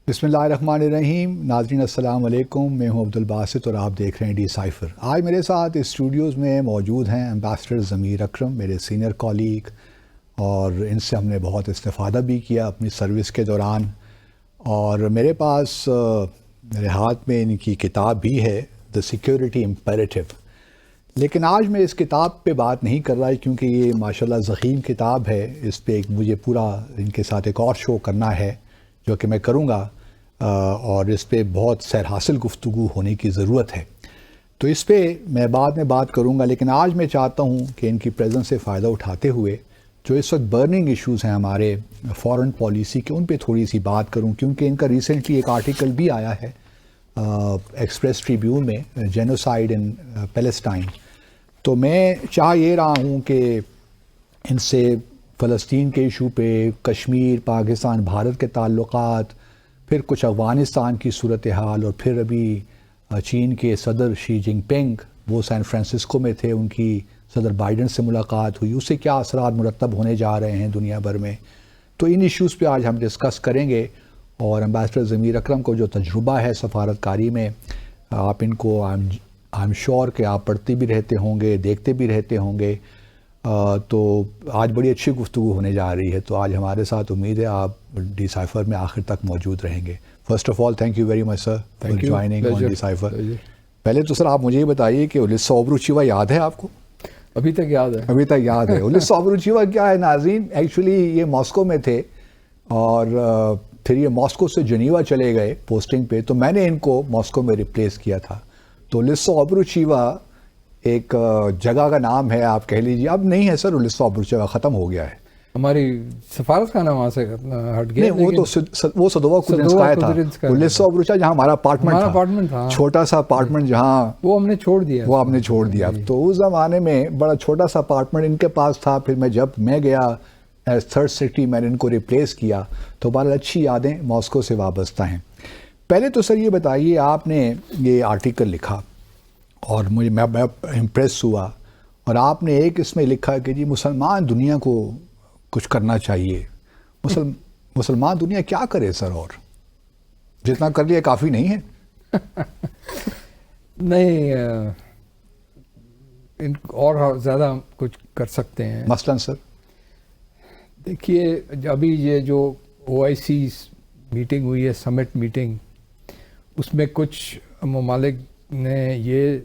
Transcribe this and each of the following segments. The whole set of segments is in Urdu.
بسم اللہ الرحمن الرحیم. ناظرین السلام علیکم. میں ہوں عبدالباسط اور آپ دیکھ رہے ہیں ڈی سائفر. آج میرے ساتھ اسٹوڈیوز میں موجود ہیں امبیسڈر ضمیر اکرم، میرے سینئر کولیگ، اور ان سے ہم نے بہت استفادہ بھی کیا اپنی سروس کے دوران. اور میرے پاس میرے ہاتھ میں ان کی کتاب بھی ہے، دا سیکیورٹی امپیریٹو. لیکن آج میں اس کتاب پہ بات نہیں کر رہا کیونکہ یہ ماشاءاللہ ضخیم کتاب ہے. اس پہ مجھے پورا ان کے ساتھ ایک اور شو کرنا ہے جو کہ میں کروں گا، اور اس پہ بہت سیر حاصل گفتگو ہونے کی ضرورت ہے. تو اس پہ میں بعد میں بات کروں گا، لیکن آج میں چاہتا ہوں کہ ان کی پریزنس سے فائدہ اٹھاتے ہوئے جو اس وقت برننگ ایشوز ہیں ہمارے فارن پالیسی کے، ان پہ تھوڑی سی بات کروں، کیونکہ ان کا ریسنٹلی ایک آرٹیکل بھی آیا ہے ایکسپریس ٹریبیون میں، جینوسائیڈ ان پیلسٹائن. تو میں چاہ یہ رہا ہوں کہ ان سے فلسطین کے ایشو پہ، کشمیر، پاکستان بھارت کے تعلقات، پھر کچھ افغانستان کی صورتحال، اور پھر ابھی چین کے صدر شی جن پنگ وہ سین فرانسسکو میں تھے، ان کی صدر بائیڈن سے ملاقات ہوئی، اس سے کیا اثرات مرتب ہونے جا رہے ہیں دنیا بھر میں. تو ان ایشوز پہ آج ہم ڈسکس کریں گے. اور امبیسڈر ضمیر اکرم کو جو تجربہ ہے سفارت کاری میں، آپ ان کو آئی ایم شیور کہ آپ پڑھتے بھی رہتے ہوں گے، دیکھتے بھی رہتے ہوں گے. تو آج بڑی اچھی گفتگو ہونے جا رہی ہے. تو آج ہمارے ساتھ امید ہے آپ ڈی سائفر میں آخر تک موجود رہیں گے. First of all thank you very much sir for joining on D cipher. پہلے تو سر آپ مجھے یہ بتائیے کہ الیسا اوبروچیوا یاد ہے آپ کو؟ ابھی تک یاد ہے. ابھی تک یاد ہے. الیسا اوبروچیوا کیا ہے ناظرین، ایکچولی یہ ماسکو میں تھے اور پھر یہ ماسکو سے جنیوا چلے گئے پوسٹنگ پہ، تو میں نے ان کو ماسکو میں ریپلیس کیا تھا. تو الیسا اوبروچیوا ایک جگہ کا نام ہے، آپ کہہ لیجیے. اب نہیں ہے سر، الیسا اوبروچیوا ختم ہو گیا ہے. ہماری سفارت خانہ وہاں سے ہٹ گیا. نہیں، وہ سدووا کودرنسکایا تھا. الیسا اوبروچیوا جہاں ہمارا اپارٹمنٹ تھا، چھوٹا سا اپارٹمنٹ، جہاں وہ ہم نے چھوڑ دیا. وہ آپ نے چھوڑ دیا. تو اس زمانے میں بڑا چھوٹا سا اپارٹمنٹ ان کے پاس تھا. پھر جب میں گیا ایز تھرڈ سیکرٹری، میں نے ان کو ریپلیس کیا. تو بہت اچھی یادیں ماسکو سے وابستہ ہیں. پہلے تو سر یہ بتائیے، آپ نے یہ آرٹیکل لکھا اور میں امپریس ہوا، اور آپ نے ایک اس میں لکھا کہ جی مسلمان دنیا کو کچھ کرنا چاہیے. مسلمان دنیا کیا کرے سر؟ اور جتنا کر لیا کافی نہیں ہے؟ نہیں، اور زیادہ کچھ کر سکتے ہیں. مثلاً سر دیکھیے، ابھی یہ جو OIC میٹنگ ہوئی ہے، سمٹ میٹنگ، اس میں کچھ ممالک نے یہ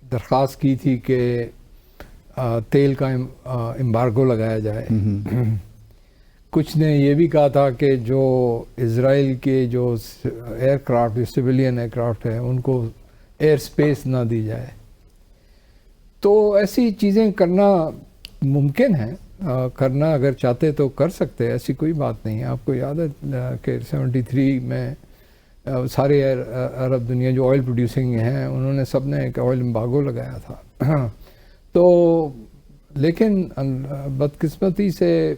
درخواست کی تھی کہ تیل کا امبارگو لگایا جائے. کچھ نے یہ بھی کہا تھا کہ جو اسرائیل کے جو aircraft, civilian aircraft ہے، ان کو ایئر سپیس نہ دی جائے. تو ایسی چیزیں کرنا ممکن ہے، کرنا اگر چاہتے تو کر سکتے، ایسی کوئی بات نہیں ہے. آپ کو یاد ہے کہ 73 میں سارے عرب دنیا جو آئل پروڈیوسنگ ہیں، انہوں نے سب نے ایک آئل امبارگو لگایا تھا. تو لیکن بدقسمتی سے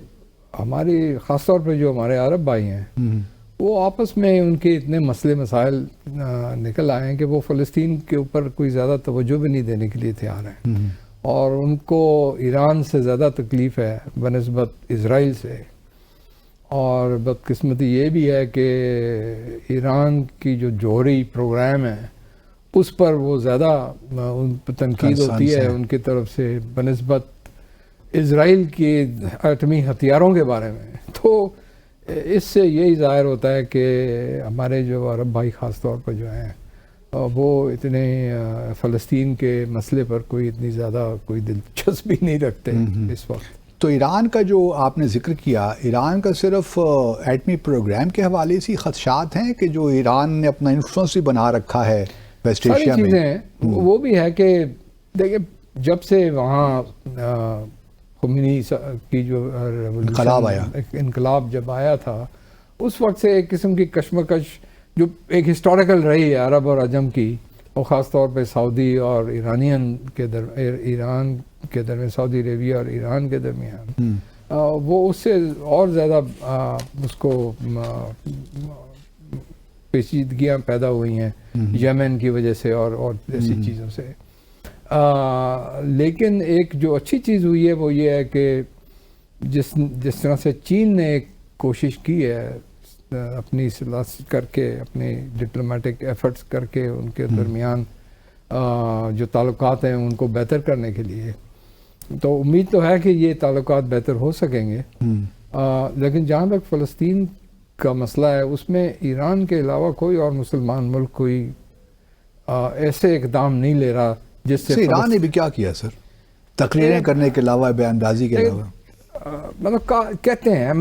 ہماری خاص طور پہ جو ہمارے عرب بھائی ہیں، وہ آپس میں ان کے اتنے مسئلے مسائل نکل آئے ہیں کہ وہ فلسطین کے اوپر کوئی زیادہ توجہ بھی نہیں دینے کے لیے تیار ہیں. اور ان کو ایران سے زیادہ تکلیف ہے بنسبت اسرائیل سے. اور بدقسمتی یہ بھی ہے کہ ایران کی جو جوہری پروگرام ہے، اس پر وہ زیادہ ان پر تنقید ہوتی ہے ان کی طرف سے بنسبت اسرائیل کے ایٹمی ہتھیاروں کے بارے میں. تو اس سے یہی ظاہر ہوتا ہے کہ ہمارے جو عرب بھائی خاص طور پر جو ہیں، وہ اتنے فلسطین کے مسئلے پر کوئی اتنی زیادہ کوئی دلچسپی نہیں رکھتے اس وقت. تو ایران کا جو آپ نے ذکر کیا، ایران کا صرف ایٹمی پروگرام کے حوالے سے خدشات ہیں کہ جو ایران نے اپنا انفلوئنس بھی بنا رکھا ہے ویسٹ ایشیا میں؟ ساری چیزیں وہ بھی ہے کہ دیکھیں، جب سے وہاں خمینی کی جو انقلاب جب آیا تھا، اس وقت سے ایک قسم کی کشمکش جو ایک ہسٹوریکل رہی ہے عرب اور عجم کی، اور خاص طور پہ سعودی اور ایران کے درمیان، سعودی عربیہ اور ایران کے درمیان، وہ اس سے اور زیادہ اس کو پیچیدگیاں پیدا ہوئی ہیں یمن کی وجہ سے اور ایسی چیزوں سے. لیکن ایک جو اچھی چیز ہوئی ہے وہ یہ ہے کہ جس طرح سے چین نے ایک کوشش کی ہے اپنی اصلاح کر کے اپنے ڈپلومیٹک ایفرٹس کر کے ان کے درمیان جو تعلقات ہیں ان کو بہتر کرنے کے لیے. تو امید تو ہے کہ یہ تعلقات بہتر ہو سکیں گے. لیکن جہاں تک فلسطین کا مسئلہ ہے اس میں ایران کے علاوہ کوئی اور مسلمان ملک کوئی ایسے اقدام نہیں لے رہا جس سے ایران نے بھی کیا کیا سر تقریریں کرنے کے علاوہ بیان بازی کے علاوہ. مطلب کہتے ہیں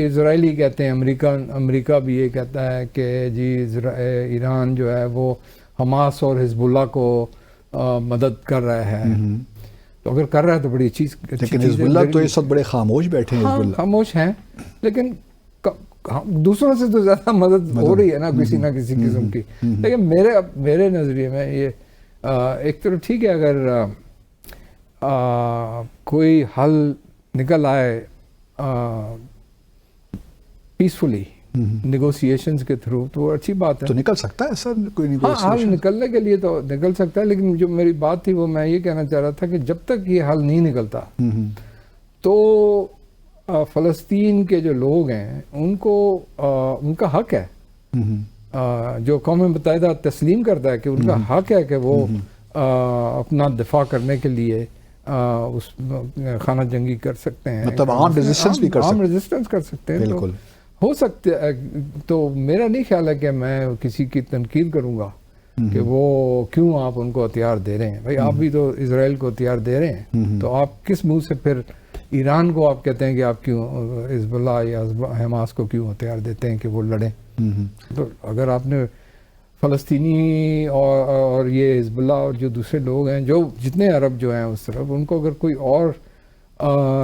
اسرائیلی کہتے ہیں امریکہ بھی یہ کہتا ہے کہ جی ایران جو ہے وہ حماس اور حزب اللہ کو مدد کر رہا ہے. تو اگر کر رہا ہے تو بڑی چیز. لیکن حزب اللہ تو اس وقت بڑے خاموش بیٹھے ہیں. حزب اللہ خاموش ہیں لیکن دوسروں سے تو زیادہ مدد ہو رہی ہے نا کسی نہ کسی قسم کی. لیکن میرے نظریے میں یہ ایک طرف ٹھیک ہے اگر کوئی حل نکل آئے پیسفلی نیگوسیشنز کے تھرو تو اچھی بات ہے. تو نکل سکتا ہے سر کوئی حل نیگوسیشن نکلنے کے لیے تو نکل سکتا ہے. لیکن جو میری بات تھی وہ میں یہ کہنا چاہ رہا تھا کہ جب تک یہ حل نہیں نکلتا تو فلسطین کے جو لوگ ہیں ان کو ان کا حق ہے جو قوم متحدہ تسلیم کرتا ہے کہ ان کا حق ہے کہ وہ اپنا دفاع کرنے کے لیے اس خانہ جنگی کر سکتے ہیں. مطلب عام ریزسٹنس بھی کر سکتے ہیں. بالکل ہو سکتے. تو میرا نہیں خیال ہے کہ میں کسی کی تنقید کروں گا کہ وہ کیوں آپ ان کو ہتھیار دے رہے ہیں. بھائی آپ بھی تو اسرائیل کو ہتھیار دے رہے ہیں تو آپ کس منہ سے پھر ایران کو آپ کہتے ہیں کہ آپ کیوں حزب اللہ یا حماس کو کیوں ہتھیار دیتے ہیں کہ وہ لڑیں. تو اگر آپ نے فلسطینی اور یہ حزب اللہ اور جو دوسرے لوگ ہیں جو جتنے عرب جو ہیں اس طرف ان کو اگر کوئی اور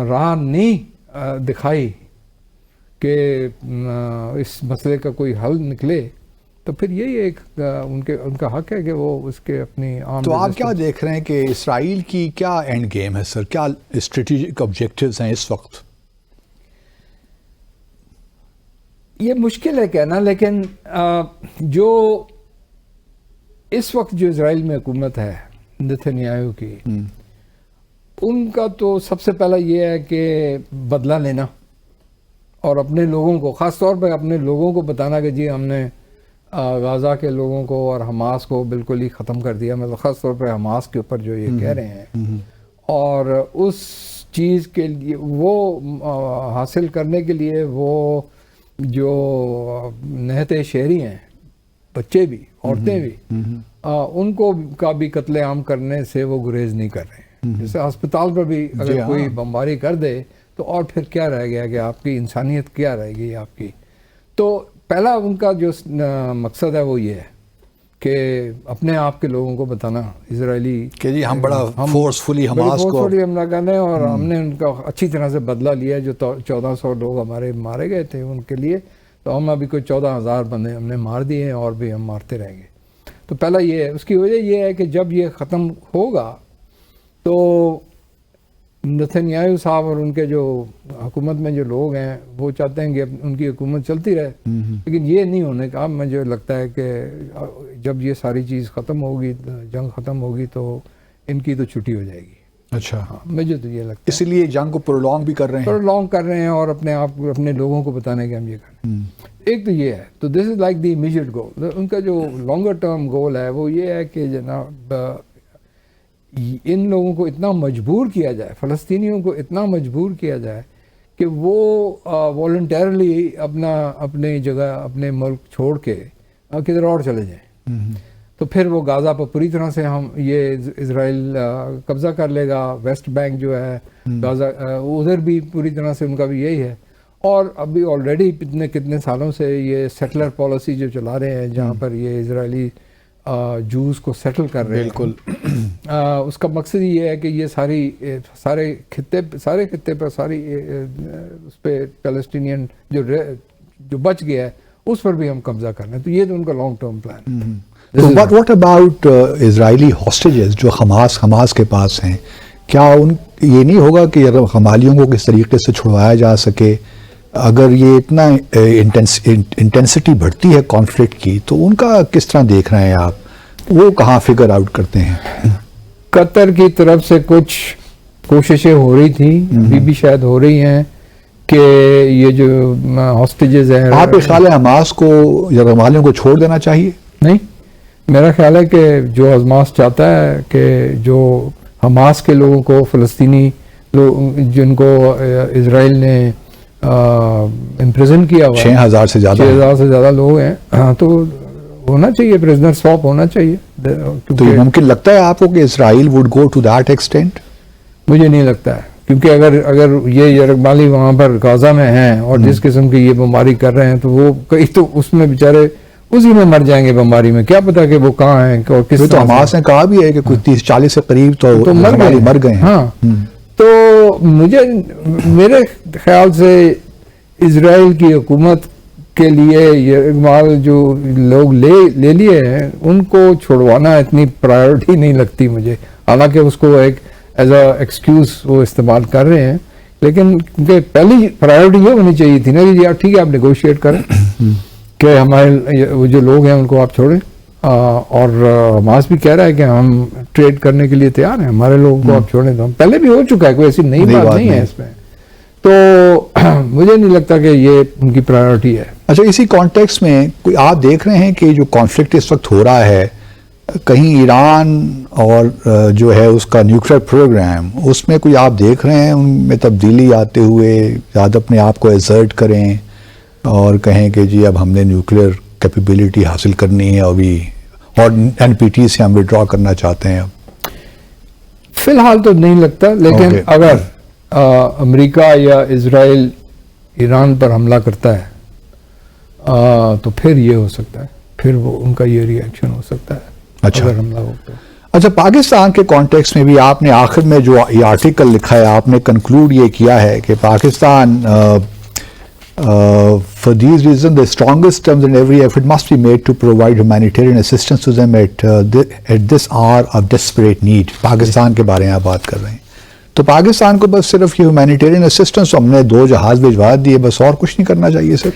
راہ نہیں دکھائی کہ اس مسئلے کا کوئی حل نکلے تو پھر یہی ایک ان کا حق ہے کہ وہ اس کے اپنی عام. تو آپ کیا دیکھ رہے ہیں کہ اسرائیل کی کیا اینڈ گیم ہے سر, کیا اسٹریٹجک آبجیکٹیوز ہیں اس وقت؟ یہ مشکل ہے کہنا لیکن جو اس وقت جو اسرائیل میں حکومت ہے نتنیاہو کی ان کا تو سب سے پہلا یہ ہے کہ بدلہ لینا اور اپنے لوگوں کو خاص طور پہ اپنے لوگوں کو بتانا کہ جی ہم نے غزہ کے لوگوں کو اور حماس کو بالکل ہی ختم کر دیا. مطلب خاص طور پہ حماس کے اوپر جو یہ کہہ رہے ہیں اور اس چیز کے لیے وہ حاصل کرنے کے لیے وہ جو نہتے شہری ہیں بچے بھی عورتیں بھی ان کو کا بھی قتل عام کرنے سے وہ گریز نہیں کر رہے ہیں. جیسے ہسپتال پر بھی اگر کوئی بمباری کر دے تو اور پھر کیا رہ گیا کہ آپ کی انسانیت کیا رہے گی آپ کی. تو پہلا ان کا جو مقصد ہے وہ یہ ہے کہ اپنے آپ کے لوگوں کو بتانا اسرائیلی کہ جی ہم بڑا فورسفلی حماس کو حملہ کرنے اور ہم نے ان کا اچھی طرح سے بدلہ لیا. جو 1400 لوگ ہمارے مارے گئے تھے ان کے لیے تو ہم ابھی کوئی 14,000 بندے ہم نے مار دیے ہیں اور بھی ہم مارتے رہیں گے. تو پہلا یہ ہے. اس کی وجہ یہ ہے کہ جب یہ ختم ہوگا تو نتنیاہو صاحب اور ان کے جو حکومت میں جو لوگ ہیں وہ چاہتے ہیں کہ ان کی حکومت چلتی رہے لیکن یہ نہیں ہونے کا. مجھے لگتا ہے کہ جب یہ ساری چیز ختم ہوگی جنگ ختم ہوگی تو ان کی تو چھٹی ہو جائے گی. اچھا مجھے تو یہ لگتا ہے اسی لیے جنگ کو پرولونگ بھی کر رہے ہیں اور اپنے آپ اپنے لوگوں کو بتانے کے ہم یہ کر رہے ہیں. ایک تو یہ ہے. تو دس از لائک دی امیجیٹ گول. ان کا جو لانگر ٹرم گول ہے وہ یہ ہے کہ جناب ان لوگوں کو اتنا مجبور کیا جائے فلسطینیوں کو اتنا مجبور کیا جائے کہ وہ والنٹیرلی اپنی جگہ اپنے ملک چھوڑ کے کدھر اور چلے جائیں. تو پھر وہ غزہ پر پوری طرح سے ہم یہ اسرائیل قبضہ کر لے گا. ویسٹ بینک جو ہے غزہ ادھر بھی پوری طرح سے ان کا بھی یہی ہے. اور ابھی آلریڈی کتنے سالوں سے یہ سیٹلر پالیسی جو چلا رہے ہیں جہاں پر یہ اسرائیلی جوز کو سیٹل کر رہے ہیں. بالکل اس کا مقصد یہ ہے کہ یہ سارے خطے پر ساری اس پہ پیلسٹینین جو بچ گیا ہے اس پر بھی ہم قبضہ کر لیں. تو یہ تو ان کا long term plan. What about Israeli hostages جو حماس کے پاس ہیں, کیا یہ نہیں ہوگا کہ اگر حمالیوں کو کس طریقے سے چھڑوایا جا سکے, اگر یہ اتنا انٹینسٹی بڑھتی ہے کانفلکٹ کی تو ان کا کس طرح دیکھ رہے ہیں آپ, وہ کہاں فگر آؤٹ کرتے ہیں؟ قطر کی طرف سے کچھ کوششیں ہو رہی تھی ابھی بھی شاید ہو رہی ہیں کہ یہ جو ہاسٹیجز ہیں, آپ کے خیال ہے حماس کو یا رمالیوں کو چھوڑ دینا چاہیے؟ نہیں, میرا خیال ہے کہ جو حماس چاہتا ہے کہ جو حماس کے لوگوں کو, فلسطینی لوگ جن کو اسرائیل نے امپریزن کیا ہوا 6,000 سے زیادہ 6,000 سے زیادہ لوگ ہیں, تو ہونا چاہیے, پریزنر سواپ ہونا چاہیے. تو یہ ممکن لگتا ہے آپ کو کہ Israel would go to that extent? مجھے نہیں لگتا ہے, کیونکہ اگر یہ یرغمالی وہاں پر غازہ میں ہیں اور جس قسم کی یہ بیماری کر رہے ہیں, تو وہ کئی تو اس میں بیچارے اسی میں مر جائیں گے بیماری میں, کیا پتا کہ وہ کہاں ہیں اور کس تو حماس نے کہا بھی ہے کہ کچھ 30-40 سے قریب تو مر گئے ہیں. ہاں, تو میرے خیال سے اسرائیل کی حکومت کے لیے یہ جو لوگ لے لیے ہیں ان کو چھوڑوانا اتنی پرائیورٹی نہیں لگتی مجھے, حالانکہ اس کو ایک ایز اے ایکسکیوز وہ استعمال کر رہے ہیں, لیکن پہلی پرائیورٹی یہ ہونی چاہیے تھی نا کہ یار ٹھیک ہے آپ نیگوشیٹ کریں کہ ہمارے وہ جو لوگ ہیں ان کو آپ چھوڑیں, اور حماس بھی کہہ رہا ہے کہ ہم ٹریڈ کرنے کے لیے تیار ہیں, ہمارے لوگوں کو آپ چھوڑیں. تو ہم پہلے بھی ہو چکا ہے, کوئی ایسی نئی بات نہیں ہے اس میں, تو مجھے نہیں لگتا کہ یہ ان کی پرائیورٹی ہے. اچھا, اسی کانٹیکس میں کوئی آپ دیکھ رہے ہیں کہ جو کانفلکٹ اس وقت ہو رہا ہے, کہیں ایران اور جو ہے اس کا نیوکلیئر پروگرام, اس میں کوئی آپ دیکھ رہے ہیں ان میں تبدیلی آتے ہوئے, زیادہ اپنے آپ کو ایزرٹ کریں اور کہیں کہ جی اب ہم نے نیوکلیئر کیپیبلٹی حاصل کرنی ہے اور این پی ٹی سے ہم وڈرا کرنا چاہتے ہیں؟ اب فی الحال تو نہیں لگتا, لیکن اگر امریکہ یا اسرائیل ایران پر حملہ کرتا ہے تو پھر یہ ہو سکتا ہے, پھر وہ ان کا یہ ری ایکشن ہو سکتا ہے. اچھا, اگر حملہ ہو تو. اچھا, پاکستان کے کانٹیکس میں بھی آپ نے آخر میں جو یہ آرٹیکل لکھا ہے, آپ نے کنکلوڈ یہ کیا ہے کہ Pakistan for these reasons the strongest terms and every effort must be made to provide humanitarian assistance to them at this hour of desperate need. Pakistan کے بارے میں آپ بات کر رہے ہیں, تو پاکستان کو بس صرف یہ ہیومینیٹیرین اسسٹنس ہم نے 2 جہاز بھجوا دیے, بس اور کچھ نہیں کرنا چاہیے سر؟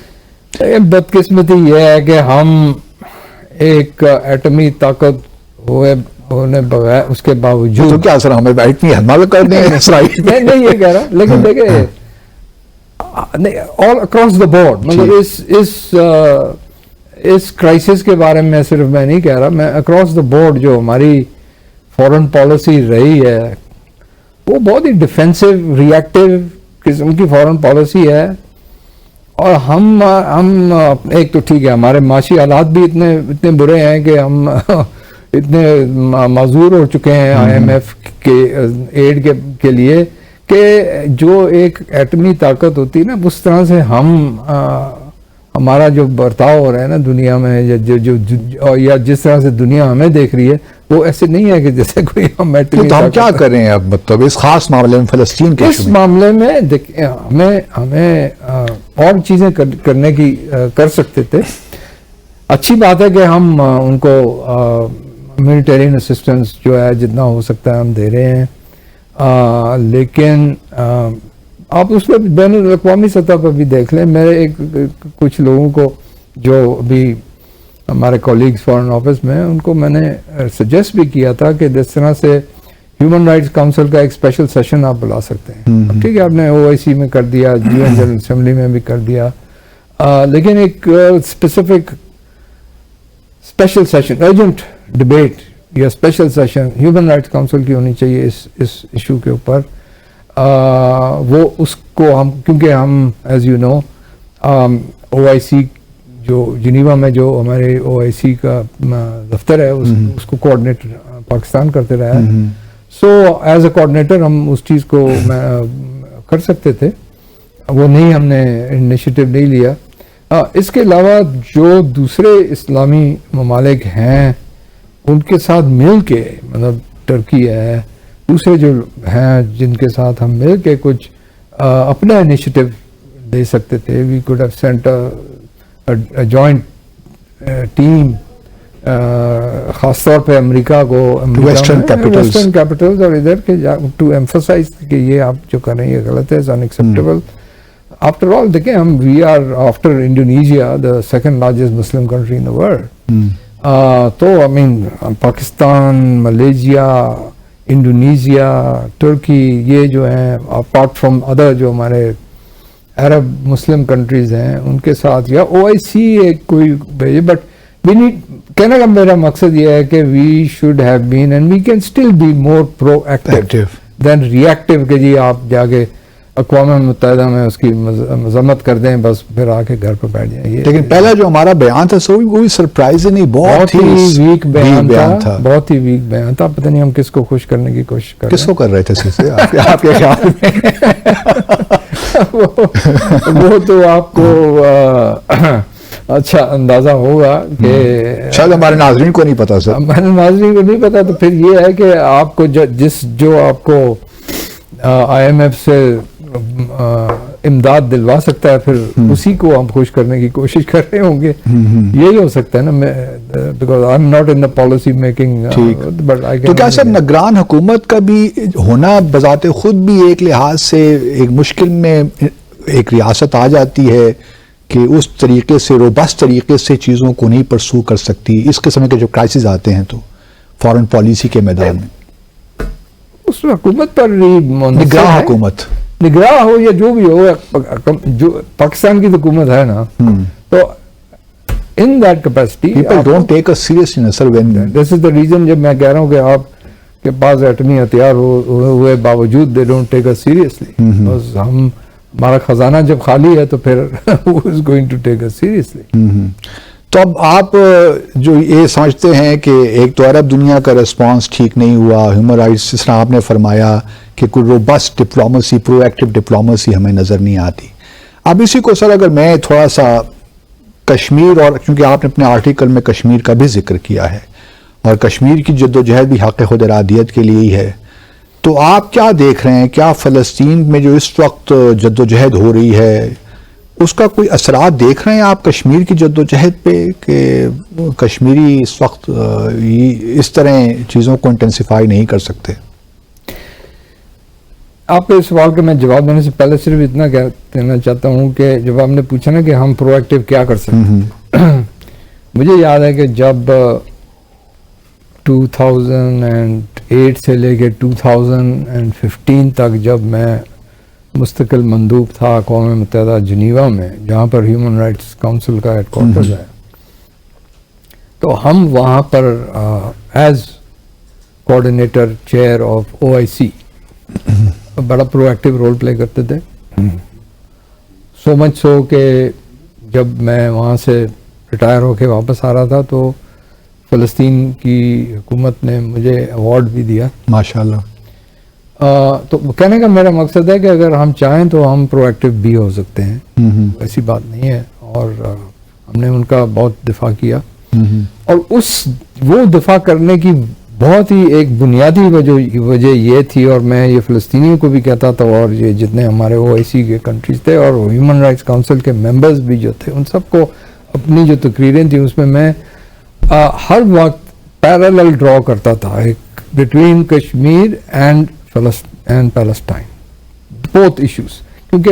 بدقسمتی یہ ہے کہ ہم ایک ایٹمی طاقت ہونے بغیر اس کے باوجود تو کیا سر ہمیں ایٹمی حملہ کر دیں گے اسرائیل؟ نہیں یہ کہہ رہا, لیکن دیکھیں آل اکراس دا بورڈ, مطلب اس کرائسس کے بارے میں صرف میں نہیں کہہ رہا, میں اکراس دا بورڈ جو ہماری فورن پالیسی رہی ہے وہ بہت ہی ڈیفینسو ریئیکٹو قسم کی فورن پالیسی ہے. اور ہم ایک تو ٹھیک ہے ہمارے معاشی حالات بھی اتنے برے ہیں کہ ہم اتنے معذور ہو چکے ہیں آئی ایم ایف کے ایڈ کے لیے, کہ جو ایک ایٹمی طاقت ہوتی ہے نا اس طرح سے ہمارا جو برتاؤ ہو رہا ہے نا دنیا میں, یا جس طرح سے دنیا ہمیں دیکھ رہی ہے وہ ایسے نہیں ہے کہ جیسے کوئی ہم ایٹمی تو ہم کیا کر رہے ہیں اب, مطلب اس خاص معاملے میں فلسطین کے اس معاملے میں ہمیں اور چیزیں کرنے کی کر سکتے تھے. اچھی بات ہے کہ ہم ان کو ہیومینیٹیرین اسسٹنس جو ہے جتنا ہو سکتا ہے ہم دے رہے ہیں, لیکن آپ اس پہ بین الاقوامی سطح پر بھی دیکھ لیں. میرے کچھ لوگوں کو جو ابھی ہمارے کولیگز فارن آفس میں, ان کو میں نے سجیسٹ بھی کیا تھا کہ جس طرح سے ہیومن رائٹس کاؤنسل کا ایک اسپیشل سیشن آپ بلا سکتے ہیں, ٹھیک ہے آپ نے او آئی سی میں کر دیا, یو این جنرل اسمبلی میں بھی کر دیا, لیکن ایک specific special session, urgent debate یا special session human rights council کی ہونی چاہیے اس ایشو کے اوپر. وہ اس کو ہم, کیونکہ ہم ایز یو نو او آئی سی جو جنیوا میں جو ہمارے او آئی سی کا دفتر ہے اس کو کوآرڈینیٹ پاکستان کرتے رہا ہے, سو ایز اے کوآرڈینیٹر ہم اس چیز کو کر سکتے تھے, وہ نہیں, ہم نے انیشیٹو نہیں لیا. اس کے علاوہ جو دوسرے اسلامی ممالک ہیں ان کے ساتھ مل کے, مطلب ٹرکی ہے, دوسرے جو ہیں جن کے ساتھ ہم مل کے کچھ اپنا انیشیٹو دے سکتے تھے. We could have sent joint team, خاص طور پہ امریکہ کو, ویسٹرن کیپٹلز اور ادھر کے ٹو ایمفسائز کہ یہ آپ جو کر رہے ہیں یہ غلط ہے, از ان ایکسیپٹیبل. آفٹر آل دیکھیں ہم we are after Indonesia the second largest Muslim country in the world. تو I mean Pakistan, Malaysia, Indonesia, ترکی, یہ جو ہیں اپارٹ فرام ادر جو ہمارے عرب مسلم کنٹریز ہیں ان کے ساتھ یا OIC ایک کوئی بھیجے, بٹ وی نیڈ, کہنے کا میرا مقصد یہ ہے کہ we should have been and we can still be more proactive than reactive, کہ جی آپ جا کے اقوام متحدہ میں اس کی مذمت کر دیں بس پھر آ کے گھر پہ بیٹھ جائیں. لیکن پہلا جو ہمارا بیان تھا وہ بھی سرپرائزنگ بہت ہی ویک بیان تھا, بہت ہی ویک بیان تھا. پتہ نہیں ہم کس کو خوش کرنے کی کوشش کر رہے ہیں. کس کو کر رہے تھے آپ کے خیال میں؟ وہ تو آپ کو اچھا اندازہ ہوگا کہ شاید ہمارے ناظرین کو نہیں پتا. سر ہمارے ناظرین کو نہیں پتا, تو پھر یہ ہے کہ آپ کو جو آپ کو IMF سے امداد دلوا سکتا ہے پھر اسی کو ہم خوش کرنے کی کوشش کر رہے ہوں گے. یہی ہو سکتا ہے نا, because I am not in the policy making. تو کیا سر نگران حکومت کا بھی ہونا بذات خود بھی ایک لحاظ سے ایک مشکل میں ایک ریاست آ جاتی ہے کہ اس طریقے سے روبسٹ طریقے سے چیزوں کو نہیں پرسو کر سکتی اس قسم کے جو کرائسس آتے ہیں تو فارن پالیسی کے میدان میں؟ اس حکومت پر نگراں حکومت, نگراں ہو یا جو بھی ہو, جو پاکستان کی حکومت ہے نا, تو in that capacity people don't take us seriously sir. This is the reason جب میں کہہ رہا ہوں کہ آپ کے پاس ایٹمی ہتھیار ہوئے باوجود they don't take us seriously. ہمارا خزانہ جب خالی ہے تو پھر who is going to take us seriously. تو اب آپ جو یہ سمجھتے ہیں کہ ایک تو عرب دنیا کا ریسپانس ٹھیک نہیں ہوا, ہیومن رائٹس جس طرح آپ نے فرمایا کہ کوئی روبسٹ ڈپلومسی, پرو ایکٹیو ڈپلومسی ہمیں نظر نہیں آتی. اب اسی کو سر اگر میں تھوڑا سا کشمیر, اور کیونکہ آپ نے اپنے آرٹیکل میں کشمیر کا بھی ذکر کیا ہے اور کشمیر کی جد و جہد بھی حق خود ارادیت کے لیے ہی ہے, تو آپ کیا دیکھ رہے ہیں, کیا فلسطین میں جو اس وقت جد و جہد ہو رہی ہے اس کا کوئی اثرات دیکھ رہے ہیں آپ کشمیر کی جد و جہد پہ, کہ کشمیری اس وقت اس طرح چیزوں کو انٹینسیفائی نہیں کر سکتے؟ آپ کے سوال کا میں جواب دینے سے پہلے صرف اتنا کہنا چاہتا ہوں کہ جب آپ نے پوچھا نا کہ ہم پرو ایکٹیو کیا کر سکتے ہیں, مجھے یاد ہے کہ جب 2008 سے لے کے 2015 تک جب میں مستقل مندوب تھا اقوام متحدہ جنیوا میں, جہاں پر ہیومن رائٹس کونسل کا ہیڈ کوارٹرز ہے, تو ہم وہاں پر as coordinator chair of OIC بڑا پرو ایکٹیو رول پلے کرتے تھے. سو مچ سو کہ جب میں وہاں سے ریٹائر ہو کے واپس آ رہا تھا تو فلسطین کی حکومت نے مجھے ایوارڈ بھی دیا. ماشاءاللہ. تو کہنے کا میرا مقصد ہے کہ اگر ہم چاہیں تو ہم پرو ایکٹیو بھی ہو سکتے ہیں, ایسی بات نہیں ہے, اور ہم نے ان کا بہت دفاع کیا. اور وہ دفاع کرنے کی بہت ہی ایک بنیادی وجہ یہ تھی, اور میں یہ فلسطینیوں کو بھی کہتا تھا اور یہ جتنے ہمارے OIC کے کنٹریز تھے اور ہیومن رائٹس کونسل کے ممبرز بھی جو تھے, ان سب کو اپنی جو تقریریں تھیں اس میں ہر وقت پیرالل ڈرا کرتا تھا ایک between Kashmir and Palestine, both issues, کیونکہ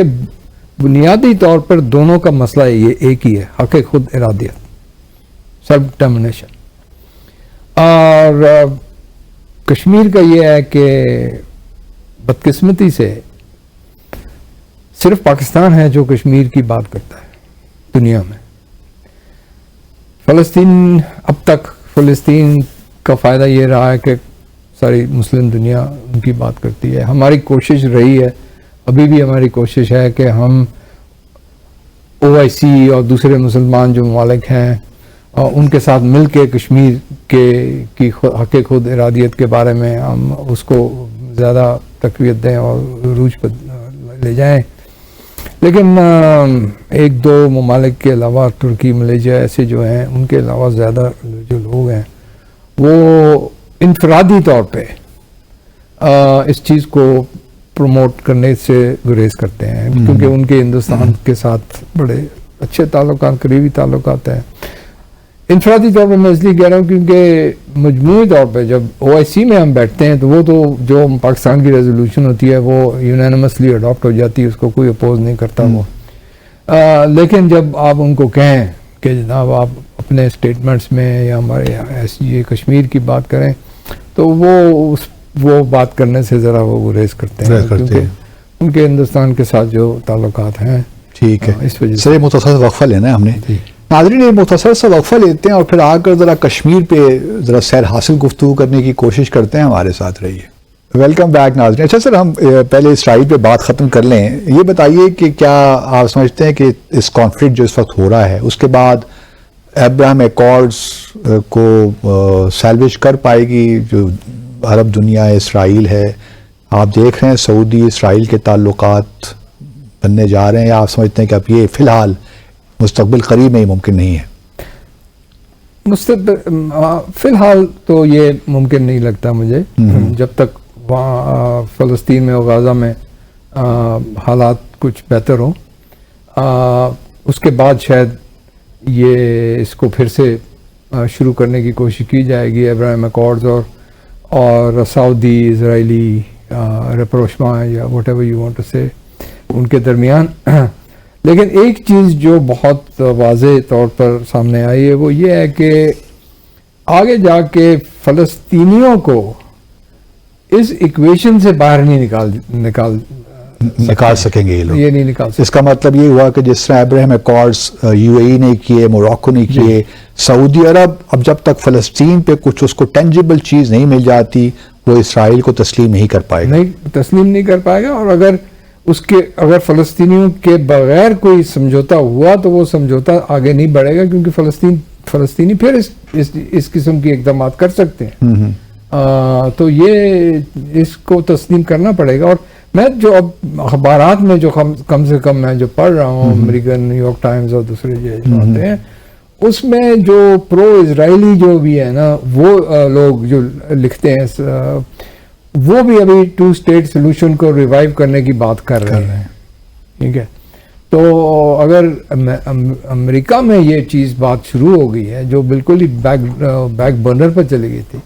بنیادی طور پر دونوں کا مسئلہ یہ ایک ہی ہے, حق خود ارادیت, سیلف ڈٹرمنیشن. اور کشمیر کا یہ ہے کہ بدقسمتی سے صرف پاکستان ہے جو کشمیر کی بات کرتا ہے دنیا میں. فلسطین, اب تک فلسطین کا فائدہ یہ رہا ہے کہ ساری مسلم دنیا ان کی بات کرتی ہے. ہماری کوشش رہی ہے, ابھی بھی ہماری کوشش ہے کہ ہم OIC اور دوسرے مسلمان جو ممالک ہیں ان کے ساتھ مل کے کشمیر کی حق خود ارادیت کے بارے میں ہم اس کو زیادہ تقویت دیں اور عروج پر لے جائیں. لیکن ایک دو ممالک کے علاوہ ترکی, ملیشیا ایسے جو ہیں, ان کے علاوہ زیادہ جو لوگ ہیں وہ انفرادی طور پہ اس چیز کو پروموٹ کرنے سے گریز کرتے ہیں, کیونکہ ان کے ہندوستان کے ساتھ بڑے اچھے تعلقات, قریبی تعلقات ہیں. انفرادی طور پہ میں اس لیے کہہ رہا ہوں کیونکہ مجموعی طور پہ جب OIC میں ہم بیٹھتے ہیں تو وہ تو جو پاکستان کی ریزولوشن ہوتی ہے وہ یونینمسلی اڈاپٹ ہو جاتی ہے, اس کو کوئی اپوز نہیں کرتا وہ. لیکن جب آپ ان کو کہیں کہ جناب آپ اپنے اسٹیٹمنٹس میں یا ہمارے ایسی کشمیر کی بات کریں تو وہ بات کرنے سے ذرا وہ گریز کرتے ہیں, کیونکہ ان کے ہندوستان کے ساتھ جو تعلقات ہیں ٹھیک ہے, اس وجہ سے سر مختصر وقفہ لینا ہے ہم نے. ناظرین ایک مختصر سا وقفہ لیتے ہیں اور پھر آ کر ذرا کشمیر پہ ذرا سیر حاصل گفتگو کرنے کی کوشش کرتے ہیں. ہمارے ساتھ رہیے. ویلکم بیک ناظرین. اچھا سر, ہم پہلے اسرائیل پہ بات ختم کر لیں. یہ بتائیے کہ کیا آپ سمجھتے ہیں کہ اس کانفلکٹ جو اس وقت ہو رہا ہے اس کے بعد ابراہم ایکارڈز کو سیلویج کر پائے گی جو عرب دنیا ہے, اسرائیل ہے؟ آپ دیکھ رہے ہیں سعودی اسرائیل کے تعلقات بننے جا رہے ہیں, یا آپ سمجھتے ہیں کہ اب یہ فی الحال مستقبل قریب میں ہی ممکن نہیں ہے؟ فی الحال تو یہ ممکن نہیں لگتا مجھے, جب تک وہاں فلسطین میں اور غزہ میں حالات کچھ بہتر ہوں. اس کے بعد شاید یہ اس کو پھر سے شروع کرنے کی کوشش کی جائے گی, ابراہم ایکارڈز اور سعودی اسرائیلی رپروشما یا whatever you want to say ان کے درمیان. لیکن ایک چیز جو بہت واضح طور پر سامنے آئی ہے وہ یہ ہے کہ آگے جا کے فلسطینیوں کو اس ایکویشن سے باہر نہیں نکال سکیں گے یہ لوگ. یہ نہیں نکال سکیں. اس کا مطلب یہ ہوا کہ جس طرح ابراہم ایکارڈز یو اے ای نے کیے, موراکو نے کیے, سعودی عرب اب جب تک فلسطین پہ کچھ اس کو ٹینجیبل چیز نہیں مل جاتی وہ اسرائیل کو تسلیم نہیں کر پائے گا. تسلیم نہیں کر پائے گا. اور اگر فلسطینیوں کے بغیر کوئی سمجھوتا ہوا تو وہ سمجھوتا آگے نہیں بڑھے گا, کیونکہ فلسطینی پھر اس قسم کی اقدامات کر سکتے ہیں. تو یہ اس کو تسلیم کرنا پڑے گا. اور میں جو اب اخبارات میں جو کم سے کم میں جو پڑھ رہا ہوں, امریکن نیو یارک ٹائمز اور دوسرے جو آتے ہیں, اس میں جو پرو اسرائیلی جو بھی ہے نا وہ لوگ جو لکھتے ہیں وہ بھی ابھی 2 اسٹیٹ سولوشن کو ریوائیو کرنے کی بات کر رہے ہیں. ٹھیک ہے, تو اگر امریکہ میں یہ چیز بات شروع ہو گئی ہے جو بالکل ہی بیک برنر پر چلی گئی تھی,